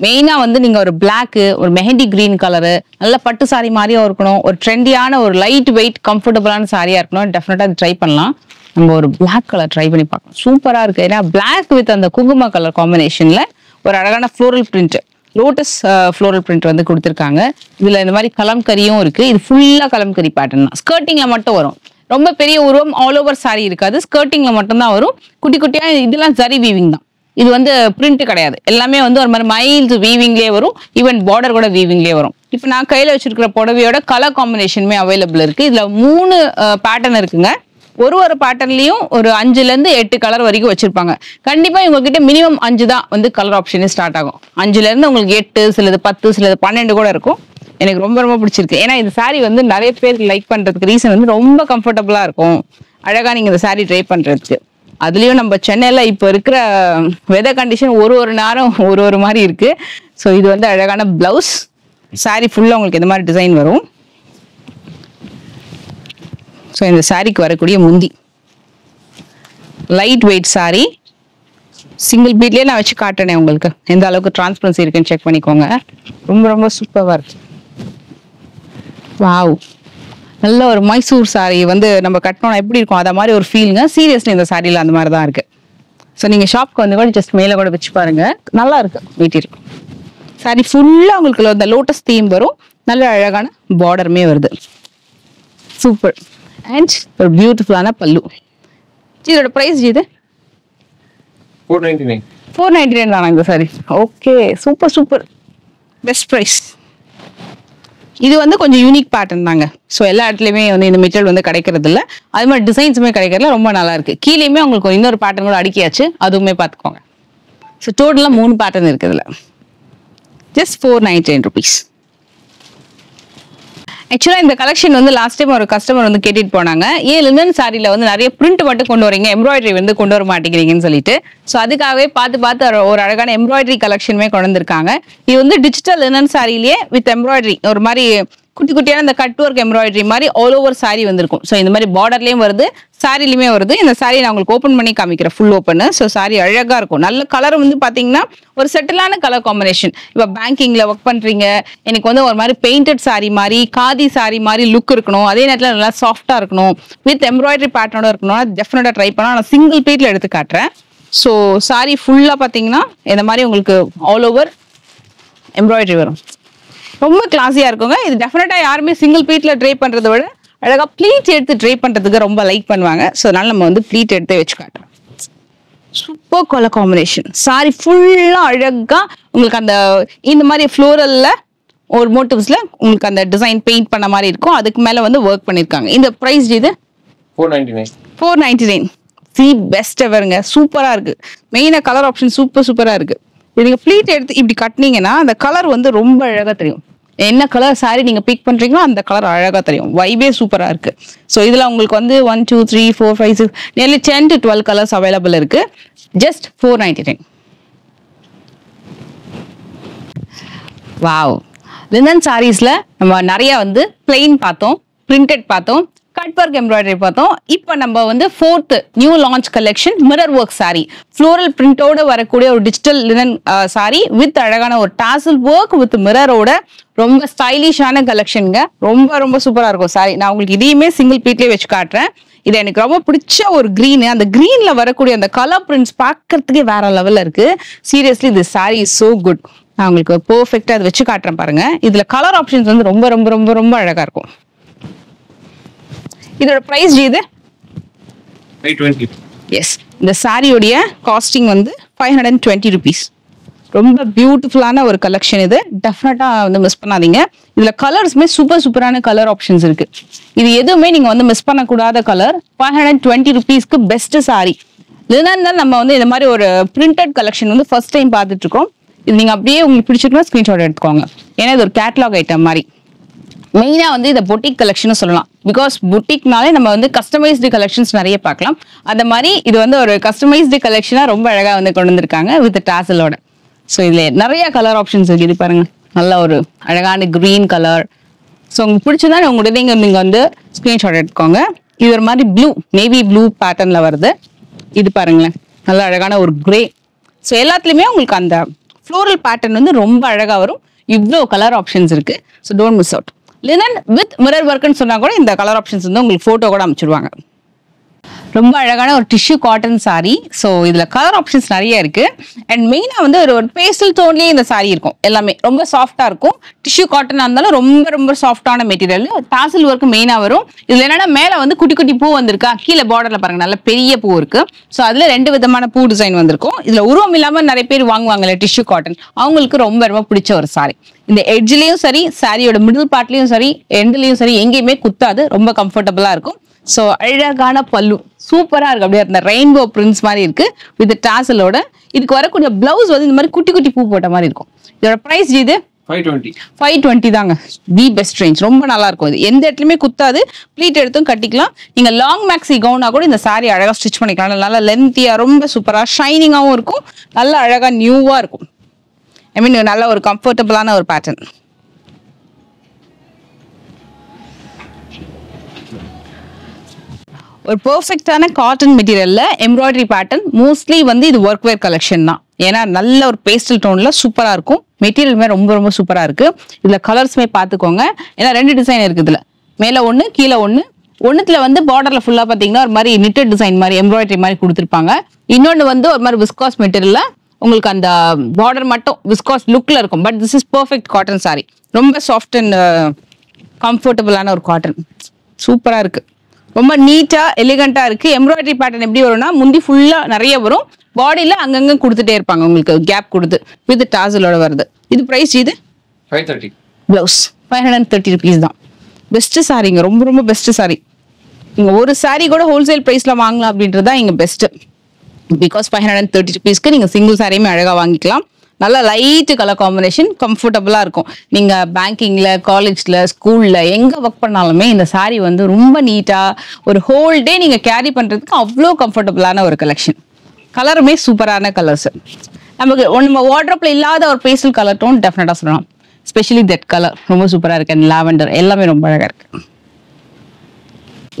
மெயினா வந்து நீங்க ஒரு பிளாக்கு, ஒரு மெஹந்தி கிரீன் கலரு, நல்ல பட்டு சாரி மாதிரியும் இருக்கணும், ஒரு ட்ரெண்டியான ஒரு லைட் வெயிட் கம்ஃபர்டபுளான சாரியா இருக்கணும். டெஃபினட்டா அது ட்ரை பண்ணலாம். நம்ம ஒரு பிளாக் கலர் ட்ரை பண்ணி பார்க்கலாம். சூப்பரா இருக்கு. ஏன்னா பிளாக் வித் அந்த குங்கும கலர் காம்பினேஷன்ல ஒரு அழகான floral print, lotus floral print வந்து கொடுத்துருக்காங்க. இதுல இந்த மாதிரி கலம்கரியும் இருக்கு. இது ஃபுல்லா கலம்கரி பேட்டர்ன் தான். ஸ்கர்ட்டிங்ல மட்டும் வரும். ரொம்ப பெரிய உருவம் ஆல் ஓவர் சாரி இருக்காது, ஸ்கர்ட்டிங்ல மட்டும் தான் வரும். குட்டி குட்டியா இதெல்லாம் ஜரி வீவிங் தான். இது வந்து பிரிண்ட் கிடையாது. எல்லாமே வந்து ஒரு மாதிரி மைல்டு வீவிங்லேயே வரும். ஈவன் பார்டர் கூட வீவிங்லேயே வரும். இப்போ நான் கையில வச்சிருக்கிற புடவையோட கலர் காம்பினேஷனுமே அவைலபிள் இருக்கு. இதுல 3 பேட்டர்ன் இருக்குங்க. ஒரு பேட்டர்ன்லயும் ஒரு 5ல இருந்து 8 கலர் வரைக்கும் வச்சிருப்பாங்க. கண்டிப்பா உங்ககிட்ட மினிமம் 5 தான் வந்து கலர் ஆப்ஷனே ஸ்டார்ட் ஆகும். 5ல இருந்து உங்களுக்கு 8, சிலது 10, சிலது 12 கூட இருக்கும். எனக்கு ரொம்ப ரொம்ப பிடிச்சிருக்கு. ஏன்னா இந்த saree வந்து நிறைய பேர் லைக் பண்றதுக்கு ரீசன் வந்து ரொம்ப கம்ஃபர்டபுளா இருக்கும், அழகா நீங்க இந்த saree ட்ரை பண்றதுக்கு. அதுலயும் நம்ம சென்னையில இப்ப இருக்கிற வெதர் கண்டிஷன் ஒரு நேரம் ஒரு மாதிரி இருக்கு. ஸோ இது வந்து அழகான பிளவுஸ், saree ஃபுல்லா உங்களுக்கு இந்த மாதிரி டிசைன் வரும். ஸோ இந்த சாரிக்கு வரக்கூடிய முந்தி லைட் வெயிட் saree, சிங்கிள் பீட்லயே நான் வச்சு காட்டுறேன் உங்களுக்கு எந்த அளவுக்கு டிரான்ஸ்பரன்சி இருக்குன்னு செக் பண்ணிக்கோங்க. ரொம்ப ரொம்ப சூப்பரா இருக்கு. வாவ், நல்ல ஒரு மைசூர் saree வந்து நம்ம கட்டணும் எப்படி இருக்கும் அத மாதிரி ஒரு ஃபீலுங்க. சீரியஸ்லி இந்த சாரியில அந்த மாதிரி தான் இருக்கு. ஸோ நீங்க ஷாப்க்கு வந்து கூட ஜஸ்ட் மேல கூட வச்சு பாருங்க, நல்லா இருக்கு மெட்டீரியல். சாரி ஃபுல்லா உங்களுக்கு இந்த லோட்டஸ் தீம் வரும், நல்ல அழகான பார்டருமே வருது. சூப்பர். அண்ட் ஒரு பியூட்டிஃபுல்லான பல்லு. இதோட பிரைஸ் இது 499. 499 தானா இந்த sari? Okay, super super, best price. இது வந்து கொஞ்சம் யூனிக் பேட்டர்ன் தாங்க. ஸோ எல்லா இடத்துலையுமே வந்து இந்த மெட்டீரியல் வந்து கிடைக்கிறது இல்லை, அது மாதிரி டிசைன்ஸுமே கிடைக்கிறதுல ரொம்ப நல்லா இருக்கு. கீழேயுமே உங்களுக்கு இன்னொரு பேட்டர்ன் கூட அடிக்கியாச்சு, அதுவுமே பார்த்துக்கோங்க. ஸோ டோட்டலாக 3 பேட்டர்ன் இருக்கு இதுல. Just 499 rupees. ஆக்சுவலாக இந்த கலெக்ஷன் வந்து லாஸ்ட் டைம் ஒரு கஸ்டமர் வந்து கேட்டுட்டு போனாங்க, ஏன் லினன் சாரியில் வந்து நிறைய பிரிண்ட் மட்டும் கொண்டு வரீங்க, எம்ப்ராய்டரி வந்து கொண்டு வர மாட்டேங்கிறீங்கன்னு சொல்லிட்டு. ஸோ அதுக்காகவே பார்த்து ஒரு அழகான எம்ப்ராய்டரி கலெக்ஷனுமே கொண்டு வந்திருக்காங்க. இது வந்து டிஜிட்டல் லினன் சாரிலேயே வித் எம்ப்ராய்டரி, ஒரு மாதிரி குட்டி குட்டியான இந்த கட் ஒர்க் எம்ப்ராய்டரி மாதிரி ஆல் ஓவர் சாரி வந்திருக்கும். ஸோ இந்த மாதிரி பார்டர்லயும் வருது, சாரிலையுமே வருது. இந்த சாரி நான் உங்களுக்கு ஓப்பன் பண்ணி காமிக்கிறேன், ஃபுல் ஓப்பன். ஸோ சாரி அழகா இருக்கும், நல்ல கலர் வந்து பாத்தீங்கன்னா ஒரு செட்டிலான கலர் காம்பினேஷன். இப்போ பேங்கிங்ல ஒர்க் பண்றீங்க, எனக்கு வந்து ஒரு மாதிரி பெயிண்டட் சாரி மாதிரி, காதி சாரி மாதிரி லுக் இருக்கணும், அதே நேரத்தில் நல்லா சாஃப்டா இருக்கணும், வித் எம்ப்ராய்டரி பேட்டர்னோட இருக்கணும், டெஃபினட்டா ட்ரை பண்ணலாம். நான் சிங்கிள் பீட்ல எடுத்து காட்டுறேன். ஸோ சாரி ஃபுல்லா பாத்தீங்கன்னா இந்த மாதிரி உங்களுக்கு ஆல் ஓவர் எம்ப்ராய்டரி வரும், ரொம்ப கிளாஸியா இருக்குங்க. இது டெஃபினட்டா யாருமே சிங்கிள் பீட்ல ட்ரை பண்றதை விட அழகா ப்ளீட் எடுத்து ட்ரை பண்றதுக்கு ரொம்ப லைக் பண்ணுவாங்க. ஸோ அதனால நம்ம வந்து ப்ளீட் எடுத்து வச்சு காட்டுறோம். சூப்பர் கலர் காம்பினேஷன், சாரி ஃபுல்லா அழகா உங்களுக்கு அந்த இந்த மாதிரி ஃப்ளோரல்ல ஒரு மோட்டிவ்ஸ்ல உங்களுக்கு அந்த டிசைன் பெயிண்ட் பண்ண மாதிரி இருக்கும், அதுக்கு மேல வந்து ஒர்க் பண்ணிருக்காங்க. இந்த பிரைஸ் இது 499. 499. தி பெஸ்ட் எவருங்க, சூப்பரா இருக்கு. மெயினா கலர் ஆப்ஷன் சூப்பரா இருக்கு. நீங்க ப்ளீட் எடுத்து இப்படி கட்டினீங்கன்னா அந்த கலர் வந்து ரொம்ப அழகா தெரியும். என்ன கலர் சாரி நீங்க பிக் பண்றீங்களோ அந்த கலர் அழகா தெரியும், வைபே சூப்பரா இருக்கு. ஸோ இதுல உங்களுக்கு வந்து 1 2 3 4 5 6 நியர்லி 10 to 12 கலர்ஸ் அவைலபிள் இருக்கு. ஜஸ்ட் 499. வாவ், லினன் சாரீஸ்ல நம்ம நிறைய வந்து பிளெயின் பார்த்தோம், பிரிண்டட் பார்த்தோம், கட் ஒர்க் எம்ப்ராய்டரி பார்த்தோம். இப்போ நம்ம வந்து 4th new launch collection mirror work saree, floral பிரிண்டோட வரக்கூடிய ஒரு டிஜிட்டல் லினன் சாரி வித் அழகான ஒரு டாசல் ஒர்க் வித் மிரரோட ரொம்ப ஸ்டைலிஷான கலெக்ஷனுங்க. ரொம்ப சூப்பரா இருக்கும் சாரி. நான் உங்களுக்கு இதையுமே சிங்கிள் பீட்லயே வச்சு காட்டுறேன். இது எனக்கு ரொம்ப பிடிச்ச ஒரு கிரீன், அந்த கிரீன்ல வரக்கூடிய அந்த கலர் பிரிண்ட்ஸ் பார்க்கறதுக்கே வேற லெவல்ல இருக்கு. Seriously the sorry is so good. நான் உங்களுக்கு பெர்ஃபெக்ட்டா அதை வச்சு காட்டுறேன் பாருங்க. இதுல கலர் ஆப்ஷன்ஸ் வந்து ரொம்ப அழகா இருக்கும். இதோட பிரைஸ் இது 520. எஸ், இந்த சாரியோடைய காஸ்டிங் வந்து 520 rupees. ரொம்ப பியூட்டிஃபுல்லான ஒரு கலெக்ஷன் இது, டெஃபினட்டா வந்து மிஸ் பண்ணாதீங்க. இதுல கலர்ஸ்மே சூப்பரான கலர் ஆப்ஷன்ஸ் இருக்கு. இது எதுவுமே நீங்க வந்து மிஸ் பண்ணக்கூடாத கலர். 520 rupeesக்கு பெஸ்ட் சாரி. இதுதான் நம்ம வந்து இந்த மாதிரி ஒரு பிரிண்டட் கலெக்ஷன் வந்து ஃபர்ஸ்ட் டைம் பார்த்துட்டு இருக்கோம். இது நீங்க அப்படியே உங்களுக்கு பிடிச்சிருக்கா ஸ்கிரீன்ஷாட் எடுத்துக்கோங்க, ஏன்னா இது ஒரு கேட்டலாக் ஐட்டம் மாதிரி. மெயினா வந்து இதை பொட்டிக் கலெக்ஷன் சொல்லலாம். பிகாஸ் பொட்டிக்னாலே நம்ம வந்து கஸ்டமைஸ்டு கலெக்ஷன்ஸ் நிறைய பார்க்கலாம். அந்த மாதிரி இது வந்து ஒரு கஸ்டமைஸ்டு கலெக்ஷனா ரொம்ப அழகா வந்து கொண்டு வந்திருக்காங்க வித் டாசலோட. ஸோ இதுல நிறைய கலர் ஆப்ஷன்ஸ் இருக்கு. இது பாருங்க, நல்ல ஒரு அழகான கிரீன் கலர். ஸோ உங்களுக்கு பிடிச்சதா உங்களுடைய நீங்க வந்து ஸ்கிரீன்ஷாட் எடுத்துக்கோங்க. இது ஒரு மாதிரி ப்ளூ, நேவி ப்ளூ பேட்டர்ன்ல வருது. இது பாருங்களேன், நல்ல அழகான ஒரு கிரே. ஸோ எல்லாத்துலயுமே உங்களுக்கு அந்த ஃப்ளோரல் பேட்டர்ன் வந்து ரொம்ப அழகா வரும். இவ்வளோ கலர் ஆப்ஷன்ஸ் இருக்கு. So don't miss out. Linen with mirror ஒர்க்னு சொன்னா கூட இந்த கலர் ஆப்ஷன்ஸ் வந்து உங்களுக்கு போட்டோ கூட அமைச்சிருவாங்க. ரொம்ப அழகான ஒரு டிஷ்யூ காட்டன் சாரி. ஸோ இதுல கலர் ஆப்ஷன்ஸ் நிறைய இருக்கு. அண்ட் மெயினா வந்து ஒரு பேஸ்டல் டோன்லயே இந்த சாரி இருக்கும். எல்லாமே ரொம்ப சாஃப்டா இருக்கும். டிஷ்யூ காட்டனா இருந்தாலும் ரொம்ப சாஃப்டான மெட்டீரியல். டாசல் ஒர்க் மெயினா வரும். இதுல என்னன்னா மேல வந்து குட்டி பூ வந்திருக்கா, கீழே பார்டர்ல பாருங்க நல்ல பெரிய பூ இருக்கு. ஸோ அதுல 2 விதமான பூ டிசைன் வந்திருக்கும். இதுல உருவம் இல்லாம நிறைய பேர் வாங்குவாங்கல்ல டிஷ்யூ காட்டன், அவங்களுக்கு ரொம்ப பிடிச்ச ஒரு சாரி. இந்த எட்ஜ்லயும் சரி, சாரியோட மிடில் பார்ட்லயும் சரி, எண்ட்லயும் சரி, எங்கேயுமே குத்தாது, ரொம்ப கம்ஃபர்டபுளா இருக்கும். ஸோ அழகான பல்லு சூப்பரா இருக்கு. அப்படியே அந்த ரெயின்போ பிரிண்ட்ஸ் மாதிரி இருக்கு வித் டாசலோட. இதுக்கு வரக்கூடிய பிளவுஸ் வந்து இந்த மாதிரி குட்டி குட்டி பூ போட்ட மாதிரி இருக்கும். இதோட பிரைஸ் இது 520 தாங்க. தி பெஸ்ட் ரேஞ்ச், ரொம்ப நல்லா இருக்கும். இது எந்த இடத்துலயுமே குத்தாது, ப்ளீட் எடுத்தும் கட்டிக்கலாம். நீங்க லாங் மேக்ஸி கவுனா கூட இந்த சாரி அழகா ஸ்டிச் பண்ணிக்கலாம். நல்லா லென்த்தியா ரொம்ப சூப்பரா ஷைனிங்காவும் இருக்கும், நல்லா அழகா நியூவா இருக்கும். ஐ மீன் நல்ல ஒரு கம்ஃபர்டபுளான ஒரு பேட்டர்ன். ஒரு பெர்ஃபெக்டான காட்டன் மெட்டீரியல்ல எம்ப்ராய்டரி பேட்டர்ன். மோஸ்ட்லி வந்து இது ஒர்க் வேர் கலெக்ஷன் தான். ஏன்னா நல்ல ஒரு பேஸ்டல் டோன்ல சூப்பரா இருக்கும். மெட்டீரியலுமே ரொம்ப ரொம்ப சூப்பரா இருக்கு. இதுல கலர்ஸ்மே பார்த்துக்கோங்க. ஏன்னா 2 டிசைன் இருக்கு இதுல, மேல ஒண்ணு கீழே ஒண்ணு. ஒண்ணுத்துல வந்து பார்டர்ல ஃபுல்லா பாத்தீங்கன்னா ஒரு மாதிரி நிட்டட் டிசைன் மாதிரி எம்ப்ராய்டரி மாதிரி கொடுத்துருப்பாங்க. இன்னொன்னு வந்து ஒரு மாதிரி விஸ்காஸ் மெட்டீரியல்ல உங்களுக்கு அந்த பார்டர் மட்டும் விஸ்காஸ் லுக்ல இருக்கும். But this is perfect cotton sorry. ரொம்ப சாஃப்ட் அண்ட் கம்ஃபர்டபுளான ஒரு காட்டன், சூப்பரா இருக்கு. ரொம்ப நீட்டா எலிகண்டா இருக்கு. எம்ப்ராய்டரி பேட்டர்ன் எப்படி வரும்னா முந்தி ஃபுல்லா நிறைய வரும், பாடியில அங்கங்க கொடுத்துட்டே இருப்பாங்க உங்களுக்கு கேப் கொடுத்து வித் டாசலோட வருது. இது பிரைஸ் இது 530. பிளவுஸ் 530 rupees தான். பெஸ்ட் சாரிங்க, ரொம்ப ரொம்ப பெஸ்ட் சாரி. நீங்க ஒரு சாரி கூட ஹோல்சேல் பிரைஸ்ல வாங்கலாம் அப்படின்றதா இங்க பெஸ்ட். பிகாஸ் 530 rupeesக்கு நீங்க சிங்கிள் சாரியுமே அழகா வாங்கிக்கலாம். நல்ல லைட் கலர் காம்பினேஷன், கம்ஃபர்டபுளா இருக்கும். நீங்க பேங்கிங்ல, காலேஜ்ல, ஸ்கூல்ல எங்க ஒர்க் பண்ணாலுமே இந்த சாரி வந்து ரொம்ப நீட்டா ஒரு ஹோல் டே நீங்க கேரி பண்றதுக்கு அவ்வளோ கம்ஃபர்டபுளான ஒரு கலெக்ஷன். கலருமே சூப்பரான கலர்ஸ். நமக்கு நம்ம வார்ட்ரோப்ல இல்லாத ஒரு பேஸ்டல் கலர் டோன் டெஃபினட்டா சொல்லலாம். ஸ்பெஷலி தட் கலர் ரொம்ப சூப்பரா இருக்கு. அண்ட் லாவெண்டர் எல்லாமே ரொம்ப அழகா இருக்கு.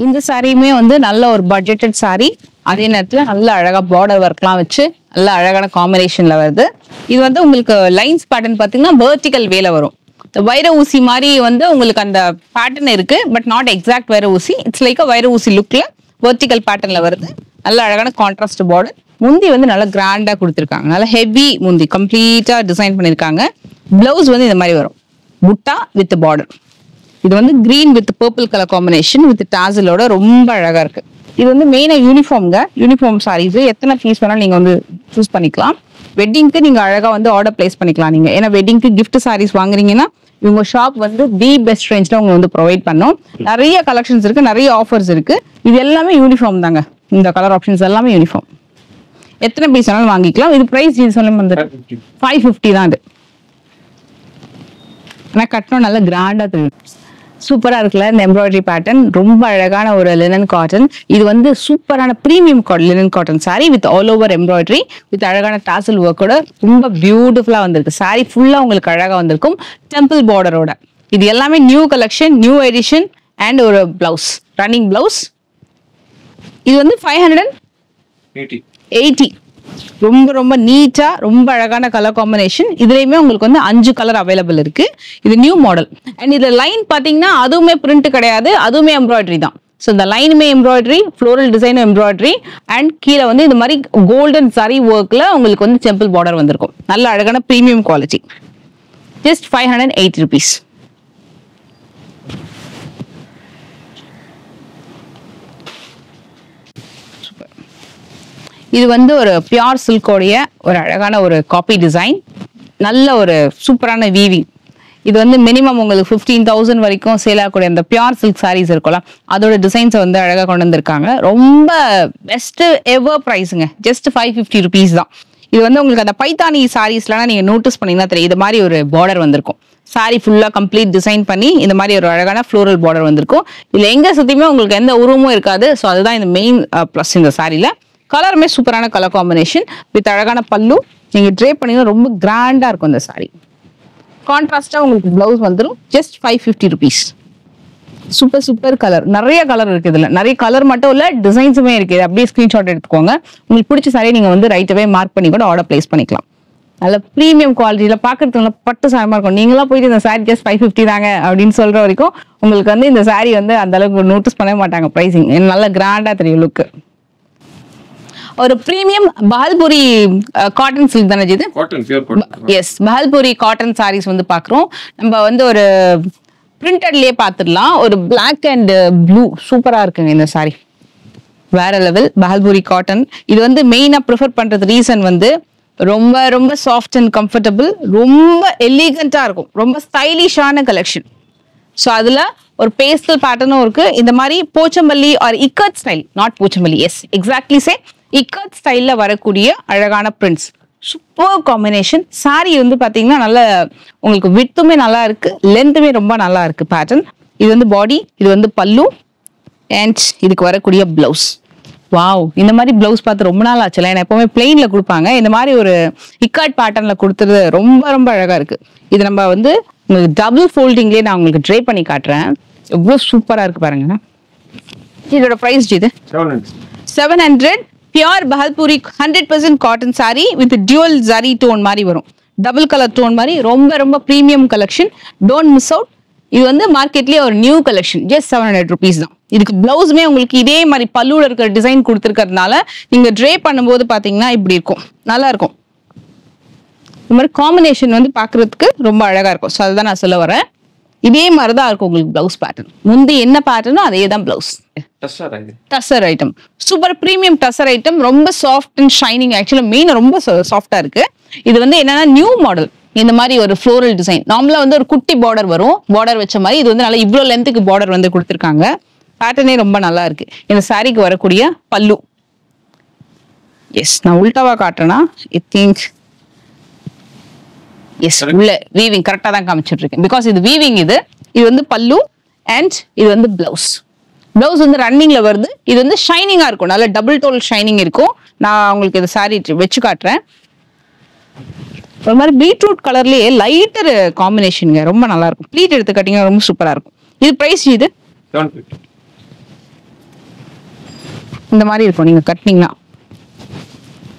இந்த சாரியுமே வந்து நல்ல ஒரு பட்ஜெட்டட் சாரி. அதே நேரத்துல நல்ல அழகா பார்டர் ஒர்க்லாம் வச்சு நல்ல அழகான காம்பினேஷன்ல வருது. இது வந்து உங்களுக்கு லைன்ஸ் பேட்டர்ன் பாத்தீங்கன்னா வெர்டிகல் வேல வரும். வைர ஊசி மாதிரி வந்து உங்களுக்கு அந்த பேட்டர்ன் இருக்கு, பட் நாட் எக்ஸாக்ட் வைர ஊசி. இட்ஸ் லைக் வைர ஊசி லுக்ல வெர்டிகல் பேட்டர்ன்ல வருது. நல்ல அழகான கான்ட்ராஸ்ட் பார்டர். முந்தி வந்து நல்லா கிராண்டா கொடுத்துருக்காங்க. நல்ல ஹெவி முந்தி கம்ப்ளீட்டா டிசைன் பண்ணிருக்காங்க. பிளவுஸ் வந்து இந்த மாதிரி வரும், புட்டா வித் பார்டர். இது வந்து green with purple colour combination with டாசலோட ரொம்ப அழகா இருக்கு. இது வந்து மெயினா யூனிஃபார்ம்ங்க. யூனிஃபார்ம் சாரீஸ் எத்தனை பீஸ் வேணாலும் நீங்க வந்து சூஸ் பண்ணிக்கலாம். வெட்டிங்க்கு நீங்க அழகா வந்து ஆர்டர் பிளேஸ் பண்ணிக்கலாம் நீங்க. ஏன்னா வெட்டிங்க்கு கிஃப்ட் சாரீஸ் வாங்குறீங்கன்னா இவங்க ஷாப் வந்து தி பெஸ்ட் ரேஞ்ச்ல அவங்க வந்து ப்ரொவைட் பண்ணோம். நிறைய கலெக்ஷன்ஸ் இருக்கு, நிறைய ஆஃபர்ஸ் இருக்கு. இது எல்லாமே யூனிஃபார்ம் தாங்க. இந்த கலர் ஆப்ஷன்ஸ் எல்லாமே யூனிஃபார்ம். எத்தனை பீஸ் வேணாலும் வாங்கிக்கலாம். இது பிரைஸ் சொல்ல வந்து 550 தான். இது ஆனா கட்டணும் நல்ல கிராண்டா தெரியும். சூப்பரா இருக்குல்ல இந்த எம்ப்ராய்டரி பேட்டர்ன். ரொம்ப அழகான ஒரு லினன் காட்டன். இது வந்து சூப்பரான premium linen cotton saree with all over embroidery with அழகான டாசல் ஒர்க்கோட ரொம்ப பியூட்டிஃபுல்லா வந்திருக்கு. சாரி ஃபுல்லா உங்களுக்கு அழகா வந்திருக்கும் டெம்பிள் பார்டரோட. இது எல்லாமே new collection, new edition and ஒரு பிளவுஸ், ரன்னிங் பிளவுஸ். இது வந்து 580. ரொம்ப ரொம்ப நீட்டா ரொம்ப அழகான கலர் காம்பினேஷன். இதுலயுமே உங்களுக்கு வந்து 5 கலர் அவைலபிள் இருக்கு. இது நியூ மாடல். அண்ட் இதுல லைன் பாத்தீங்கன்னா அதுவுமே பிரிண்ட் கிடையாது, அதுவுமே எம்ப்ராய்டரி தான். ஸோ இந்த லைனுமே embroidery, floral design embroidery and கீழே வந்து இந்த மாதிரி கோல்டன் சாரி ஒர்க்ல உங்களுக்கு வந்து டெம்பிள் பார்டர் வந்திருக்கும். நல்ல அழகான பிரீமியம் குவாலிட்டி. Just 580 rupees. இது வந்து ஒரு பியூர் சில்கோடைய ஒரு அழகான ஒரு காப்பி டிசைன். நல்ல ஒரு சூப்பரான வீவிங். இது வந்து மினிமம் உங்களுக்கு 15,000 வரைக்கும் சேல் ஆகக்கூடிய அந்த பியூர் சில்க் சாரீஸ் இருக்கும்ல, அதோட டிசைன்ஸை வந்து அழகாக கொண்டு வந்திருக்காங்க. ரொம்ப பெஸ்ட் எவர் ப்ரைஸுங்க. ஜஸ்ட் 550 rupees தான். இது வந்து உங்களுக்கு அந்த பைத்தானி சாரீஸ்லாம் நீங்க நோட்டீஸ் பண்ணீங்கன்னா தெரியும், இது மாதிரி ஒரு பார்டர் வந்திருக்கும். சாரி ஃபுல்லா கம்ப்ளீட் டிசைன் பண்ணி இந்த மாதிரி ஒரு அழகான ஃப்ளோரல் பார்டர் வந்திருக்கும். இதுல எங்க சுத்தியுமே உங்களுக்கு எந்த உருவமும் இருக்காது. ஸோ அதுதான் இந்த மெயின் ப்ளஸ் இந்த சாரியில. கலருமே சூப்பரான கலர் காம்பினேஷன் வித் அழகான பல்லு. நீங்க ட்ரேப் பண்ணீங்கன்னா ரொம்ப கிராண்டா இருக்கும் இந்த சாரி. கான்ட்ராஸ்டா உங்களுக்கு பிளவுஸ் வந்துடும். Just 550 rupees. Super super colour. நிறைய கலர் இருக்கு இதுல. நிறைய கலர் மட்டும் இல்ல, டிசைன்ஸுமே இருக்கு. அப்படியே ஸ்கிரீன்ஷாட் எடுத்துக்கோங்க. உங்களுக்கு பிடிச்ச சாரி நீங்க வந்து ரைட்டவே மார்க் பண்ணி கூட ஆர்டர் பிளேஸ் பண்ணிக்கலாம். நல்ல பிரீமியம் குவாலிட்டியில பாக்குறதுக்கு நல்லா பட்டு சாரமா இருக்கும். நீங்களா போயிட்டு இந்த சாரி ஜஸ்ட் 550 தாங்க அப்படின்னு சொல்ற வரைக்கும் உங்களுக்கு வந்து இந்த சாரி வந்து அந்த அளவுக்கு நோட்டீஸ் பண்ணவே மாட்டாங்க. பிரைசிங் நல்ல கிராண்டா தெரியும் லுக். ஒரு பிரீமியம் பஹல்புரி காட்டன் சில்க் தானே இது? Cotton, pure cotton. Yes, Bhagalpuri cotton sarees வந்து பாக்குறோம். நம்ம வந்து ஒரு பிரிண்டட்லயே பாத்துடலாம். ஒரு பிளாக் அண்ட் ப்ளூ சூப்பரா இருக்குங்க இந்த சாரி. வேற லெவல் பஹல்புரி காட்டன். இது வந்து மெயினா ப்ரிஃபர் பண்றது ரீசன் வந்து ரொம்ப ரொம்ப சாஃப்ட் அண்ட் கம்ஃபர்டபுள், ரொம்ப எலிகண்டா இருக்கும், ரொம்ப ஸ்டைலிஷான கலெக்ஷன். ஸோ அதுல ஒரு பேஸ்டல் பேட்டர்னும் இருக்கு. இந்த மாதிரி Pochampally or ikat style, not Pochampally, yes exactly say ikat ஸ்டைல்ல வரக்கூடிய அழகான பிரிண்ட்ஸ். Super combination. சாரி வந்து பாத்தீங்கன்னா நல்ல உங்களுக்கு விட்த்துமே நல்லா இருக்கு, லென்த்துமே ரொம்ப நல்லா இருக்கு பேட்டர்ன். இது வந்து பாடி, இது வந்து பல்லு அண்ட் இதுக்கு வரக்கூடிய பிளவுஸ். வாவ், இந்த மாதிரி பிளவுஸ் பார்த்து ரொம்ப நாள் ஆச்சுல. ஏன்னா எப்பவுமே பிளெயின்ல கொடுப்பாங்க, இந்த மாதிரி ஒரு இக்காட் பேட்டர்ன்ல கொடுத்துறது ரொம்ப ரொம்ப அழகா இருக்கு. இது நம்ம வந்து உங்களுக்கு டபுள் ஃபோல்டிங்லேயே நான் உங்களுக்கு ட்ரை பண்ணி காட்டுறேன். எவ்வளோ சூப்பரா இருக்கு பாருங்க. இதோட பிரைஸ் இது 700. Pure Bhagalpuri 100% cotton saree with dual zari tone மாதிரி வரும், டபுள் கலர் டோன் மாதிரி. ரொம்ப ரொம்ப premium collection, don't miss out. இது வந்து மார்க்கெட்லயே ஒரு நியூ கலெக்ஷன், ஜஸ்ட் 700 rupees தான். இதுக்கு பிளவுஸுமே உங்களுக்கு இதே மாதிரி பல்லுல இருக்கிற டிசைன் கொடுத்துருக்கிறதுனால நீங்க ட்ரே பண்ணும்போது பாத்தீங்கன்னா இப்படி இருக்கும், நல்லா இருக்கும். இந்த மாதிரி காம்பினேஷன் வந்து பாக்குறதுக்கு ரொம்ப அழகா இருக்கும். ஸோ அதுதான் நான் சொல்ல வரேன். இதே மாதிரி தான் இருக்கும் உங்களுக்கு பிளவுஸ் பேட்டர்ன். முந்தி என்ன பேட்டர்னோ அதே தான் blouse. Tussar item, super premium tussar item, ரொம்ப சாஃப்ட் அண்ட் ஷைனிங். ஆக்சுவலா மெயின் ரொம்ப சாஃப்டா இருக்கு. இது வந்து என்னன்னா நியூ மாடல். இந்த மாதிரி ஒரு ஃப்ளோரல் டிசைன். நார்மலா வந்து ஒரு குட்டி பார்டர் வரும், பார்டர் வச்ச மாதிரி. இது வந்து நல்லா இவ்வளோ லென்த்துக்கு பார்டர் வந்து கொடுத்துருக்காங்க. பேட்டர்னே ரொம்ப நல்லா இருக்கு. இந்த சாரிக்கு வரக்கூடிய பல்லு, எஸ் நான் உல்டாவா காட்டுறேன்னா ஐ திங்க் எஸ் உள்ள வீவிங் கரெக்டா தான் காமிச்சிட்டு இருக்கேன். பிகாஸ் இது வீவிங், இது வந்து பல்லு அண்ட் இது வந்து பிளவுஸ். பிளவுஸ் வந்து ரன்னிங்ல வருது. இது வந்து ஷைனிங்கா இருக்கும், நல்ல டபுள் டோல் ஷைனிங் இருக்கும். நான் உங்களுக்கு இந்த சாரி வச்சு காட்டுறேன். ஒரு மாதிரி பீட்ரூட் கலர்லயே லைட்டர் காம்பினேஷனுங்க, ரொம்ப நல்லா இருக்கும். ப்ளீட் எடுத்து கட்டிங்க ரொம்ப சூப்பரா இருக்கும். இது பிரைஸ் இது 750. இந்த மாதிரி இருக்கும். நீங்க கட்டினீங்கன்னா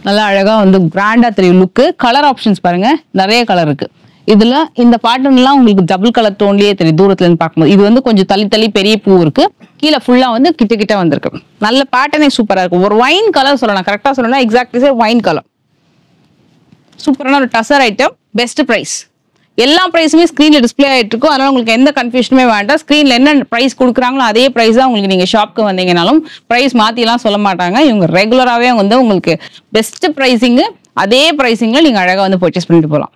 நல்லா அழகா வந்து கிராண்டா தெரியும் லுக்கு. கலர் ஆப்ஷன்ஸ் பாருங்க, நிறைய கலர் இருக்கு இதுல. இந்த பேட்டர்ன்லாம் உங்களுக்கு டபுள் கலர் டோன்லயே தெரியும் தூரத்துல இருந்து பார்க்கும்போது. இது வந்து கொஞ்சம் தள்ளி தள்ளி பெரிய பூ இருக்கு, கீழே ஃபுல்லா வந்து கிட்ட கிட்ட வந்திருக்கு. நல்ல பேட்டர்னே சூப்பரா இருக்கும். ஒரு வைன் கலர் சொல்லலாம், கரெக்டா சொல்லணும்னா எக்ஸாக்ட்லி வைன் கலர். சூப்பரான ஒரு டசர் ஐட்டம், பெஸ்ட் பிரைஸ். எல்லா பிரைஸுமே ஸ்க்ரீன்ல டிஸ்பிளே ஆயிட்டு இருக்கும். அதனால உங்களுக்கு எந்த கன்ஃபியூஷனுமே வேண்டாம். ஸ்க்ரீன்ல என்ன பிரைஸ் கொடுக்குறாங்களோ அதே பிரைஸ் தான் உங்களுக்கு நீங்க ஷாப்க்கு வந்தீங்கனாலும் பிரைஸ் மாத்திலாம் சொல்ல மாட்டாங்க. இவங்க ரெகுலராகவே வந்து உங்களுக்கு பெஸ்ட் பிரைசிங், அதே பிரைசிங்ல நீங்க அழகா வந்து பர்ச்சேஸ் பண்ணிட்டு போகலாம்.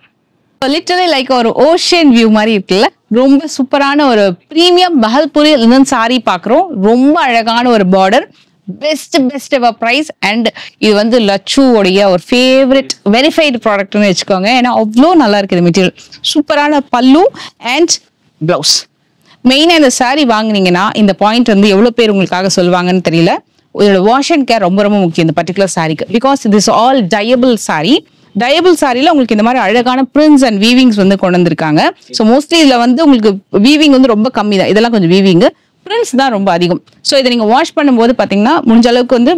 லிட்டரலி லைக் ஒரு ஓஷன் வியூ மாதிரி இருக்குல்ல, ரொம்ப சூப்பரான ஒரு ப்ரீமியம் பஹல்பூரி லினன் சாரி பாக்குறோம். ரொம்ப அழகான ஒரு border, best ever price. And இது வந்து லச்சுவோடைய ஒரு ஃபேவரட் வெரிஃபைடு ப்ராடக்ட்னு வச்சுக்கோங்க. ஏன்னா அவ்வளோ நல்லா இருக்குது மெட்டீரியல். சூப்பரான பல்லு அண்ட் பிளவுஸ். மெயினாக இந்த சாரி வாங்கினீங்கன்னா இந்த பாயிண்ட் வந்து எவ்வளோ பேர் உங்களுக்காக சொல்லுவாங்கன்னு தெரியல. இதோட வாஷ் அண்ட் கேர் ரொம்ப ரொம்ப முக்கியம் இந்த பர்டிகுலர் சாரிக்கு. பிகாஸ் இது இஸ் ஆல் டயபிள் சாரி. டயபிள் சாரியில உங்களுக்கு இந்த மாதிரி அழகான பிரிண்ட்ஸ் அண்ட் வீவிங்ஸ் வந்து கொண்டு வந்திருக்காங்க. ஸோ மோஸ்ட்லி இதுல வந்து உங்களுக்கு வீவிங் வந்து ரொம்ப கம்மி தான், இதெல்லாம் கொஞ்சம் வீவிங், பிரிண்ட்ஸ் தான் ரொம்ப அதிகம். ஸோ இதை நீங்க வாஷ் பண்ணும்போது பாத்தீங்கன்னா முடிஞ்ச அளவுக்கு வந்து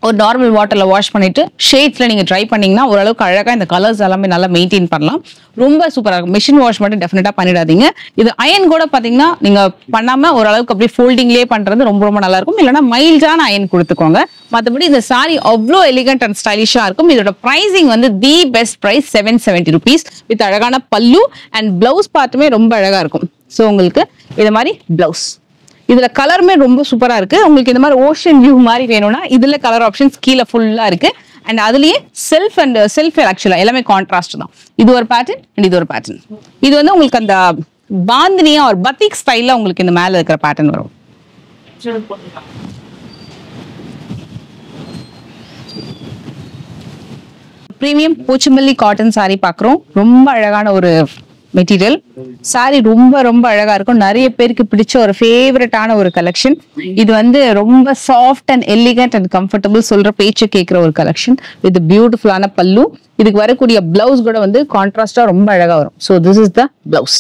ஒரு நார்மல் வாட்டர்ல வாஷ் பண்ணிட்டு ஷேட்ஸ்ல நீங்க ட்ரை பண்ணீங்கன்னா ஓரளவுக்கு அழகா இந்த கலர்ஸ் எல்லாமே நல்லா மெயின்டைன் பண்ணலாம். ரொம்ப சூப்பரா இருக்கும். மிஷின் வாஷ் மட்டும் டெஃபினட்டா பண்ணிடாதீங்க. இது அயன் கூட பாத்தீங்கன்னா நீங்க பண்ணாம ஓரளவுக்கு அப்படியே ஃபோல்டிங்லேயே பண்றது ரொம்ப ரொம்ப நல்லா இருக்கும். இல்லைன்னா மைல்டான அயன் கொடுத்துக்கோங்க. மற்றபடி இந்த சாரி அவ்வளோ எலிகண்ட் அண்ட் ஸ்டைலிஷா இருக்கும். இதோட பிரைசிங் வந்து the best price 770 rupees with அழகான பல்லு அண்ட் பிளவுஸ் பார்ட்டுமே ரொம்ப அழகா இருக்கும். ஸோ உங்களுக்கு இது மாதிரி பிளவுஸ், இதுல கலருமே ரொம்ப சூப்பரா இருக்கு. உங்களுக்கு இந்த மாதிரி ஓஷன் வியூ மாதிரி வேணும்னா இதுல கலர் ஆப்ஷன்ஸ் கீழே ஃபுல்லா இருக்கு. அண்ட் அதுலயே செல்ஃப் அண்ட் செல்ஃப் ஆக்சுவலா எல்லாமே கான்ட்ராஸ்ட் தான். இது ஒரு பேட்டர்ன் அண்ட் இது ஒரு பேட்டர்ன். இது வந்து உங்களுக்கு அந்த பாந்தினியா ஒரு பத்திக் ஸ்டைல்ல உங்களுக்கு இந்த மேல இருக்கிற பேட்டர்ன் வரும். பிரீமியம் போச்சம்பள்ளி காட்டன் சாரி பாக்குறோம். ரொம்ப அழகான ஒரு மெட்டீரியல். சாரி ரொம்ப ரொம்ப அழகா இருக்கும். நிறைய பேருக்கு பிடிச்ச ஒரு ஃபேவரட்டான ஒரு கலெக்ஷன். இது வந்து ரொம்ப soft and elegant and comfortable, சொல்ற பேச்சு கேட்கிற ஒரு கலெக்ஷன் வித் பியூட்டிஃபுல்லான பல்லு. இதுக்கு வரக்கூடிய பிளவுஸ் கூட வந்து கான்ட்ராஸ்டா ரொம்ப அழகா வரும். So this is the blouse.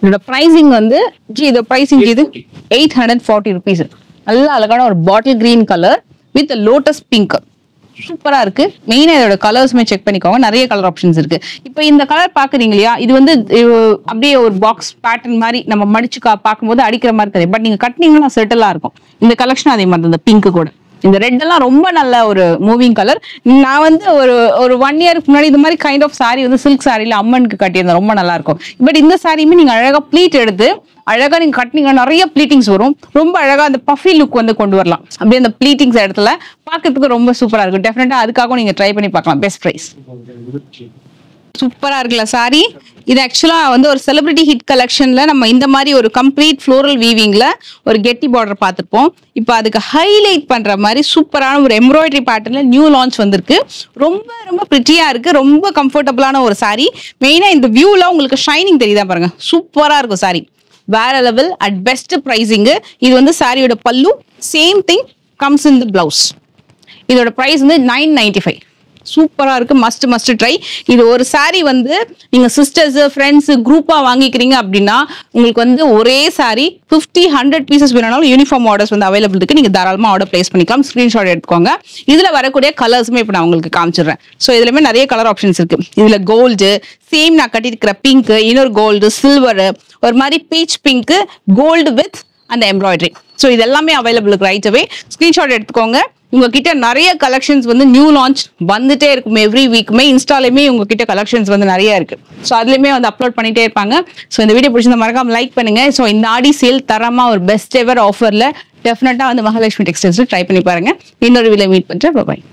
இதோட பிரைசிங் வந்து இதோட பிரைசிங் இது 840 rupees. நல்ல அழகான ஒரு bottle green colour with lotus pink, சூப்பரா இருக்கு. மெயினா இதோட கலர்ஸ்மே செக் பண்ணிக்கோங்க, நிறைய கலர் ஆப்ஷன்ஸ் இருக்கு. இப்போ இந்த கலர் பாக்குறீங்க இல்லையா, இது வந்து அப்படியே ஒரு பாக்ஸ் பேட்டர்ன் மாதிரி நம்ம மடிச்சு பார்க்கும்போது அடிக்கிற மாதிரி தெரியும். பட் நீங்க கட்டினீங்கன்னா செட்டிலா இருக்கும். இந்த கலெக்ஷன் அதே மாதிரி இந்த பிங்க் கூட, இந்த ரெட் எல்லாம் ரொம்ப நல்ல ஒரு மூவிங் கலர். நான் வந்து ஒரு 1 இயருக்கு முன்னாடி இந்த மாதிரி கைண்ட் ஆஃப் சாரி வந்து சில்க் சாரியில அம்மனுக்கு கட்டியிருந்தேன், ரொம்ப நல்லா இருக்கும். பட் இந்த சாரியுமே நீங்க அழகா ப்ளீட் எடுத்து அழகா நீங்க கட்டினீங்கன்னா நிறைய ப்ளீட்டிங்ஸ் வரும். ரொம்ப அழகா அந்த பஃபி லுக் வந்து கொண்டு வரலாம். அப்படியே அந்த ப்ளீட்டிங்ஸ் இடத்துல பார்க்கறதுக்கு ரொம்ப சூப்பரா இருக்கும். டெஃபினட்டா அதுக்காகவும் நீங்க ட்ரை பண்ணி பார்க்கலாம். Best price. சூப்பரா இருக்குல்ல சாரி. இது ஆக்சுவலா வந்து ஒரு செலிபிரிட்டி ஹிட் கலெக்ஷன்ல நம்ம இந்த மாதிரி ஒரு கம்ப்ளீட் ஃப்ளோரல் வீவிங்ல ஒரு கெட்டி பார்டர் பார்த்துருப்போம். இப்போ அதுக்கு ஹைலைட் பண்ற மாதிரி சூப்பரான ஒரு எம்ப்ராய்டரி பேட்டர்ன்ல நியூ லான்ச் வந்திருக்கு. ரொம்ப ரொம்ப பிரிட்டியா இருக்கு, ரொம்ப கம்ஃபர்டபுளான ஒரு saree. மெயினா இந்த வியூல உங்களுக்கு ஷைனிங் தெரியுதா பாருங்க, சூப்பரா இருக்கும் saree. வேற லெவல் அட் பெஸ்ட் பிரைசிங். இது வந்து சாரியோட பல்லு, same thing comes in the blouse. இதோட பிரைஸ் வந்து 995. சூப்பரா இருக்கு, மஸ்ட் ட்ரை. இது ஒரு saree வந்து நீங்க சிஸ்டர்ஸ் ஃப்ரெண்ட்ஸ் குரூப்பா வாங்கிக்கிறீங்க அப்படின்னா உங்களுக்கு வந்து ஒரே saree 50-100 பீசஸ் வேணாலும் யூனிஃபார்ம் ஆர்டர்ஸ் வந்து அவைலபிள் இருக்கு. நீங்க தாராளமா ஆர்டர் பிளேஸ் பண்ணிக்கலாம். ஸ்கிரீன்ஷாட் எடுத்துக்கோங்க. இதுல வரக்கூடிய கலர்ஸுமே இப்போ நான் உங்களுக்கு காமிச்சிடுறேன். ஸோ இதுலயுமே நிறைய கலர் ஆப்ஷன்ஸ் இருக்கு. இதுல கோல்டு, சேம் நான் கட்டிருக்கிற பிங்க், இன்னொரு கோல்டு, சில்வர், ஒரு மாதிரி பீச் பிங்க், கோல்டு வித் அந்த எம்ப்ராய்டரி. ஸோ இது எல்லாமே அவைலபிள் இருக்கு. ரைட் அவே ஸ்கிரீன்ஷாட் எடுத்துக்கோங்க. உங்ககிட்ட நிறைய கலெக்ஷன்ஸ் வந்து நியூ லான்ச் வந்துட்டே இருக்கும். எவ்ரி வீக்குமே இன்ஸ்டாலையுமே உங்ககிட்ட கலெக்ஷன்ஸ் வந்து நிறைய இருக்கு. ஸோ அதுலயுமே வந்து அப்லோட் பண்ணிட்டே இருப்பாங்க. ஸோ இந்த வீடியோ பிடிச்சிருந்தா மறக்காம லைக் பண்ணுங்க. ஸோ இந்த ஆடி சேல் தரமா ஒரு பெஸ்ட் எவர் ஆஃபர்ல டெஃபினட்டா வந்து மகாலட்சுமி டெக்ஸ்டைல்ஸ் ட்ரை பண்ணி பாருங்க. இன்னொரு வீடியோல மீட் பண்றேன். பாய்.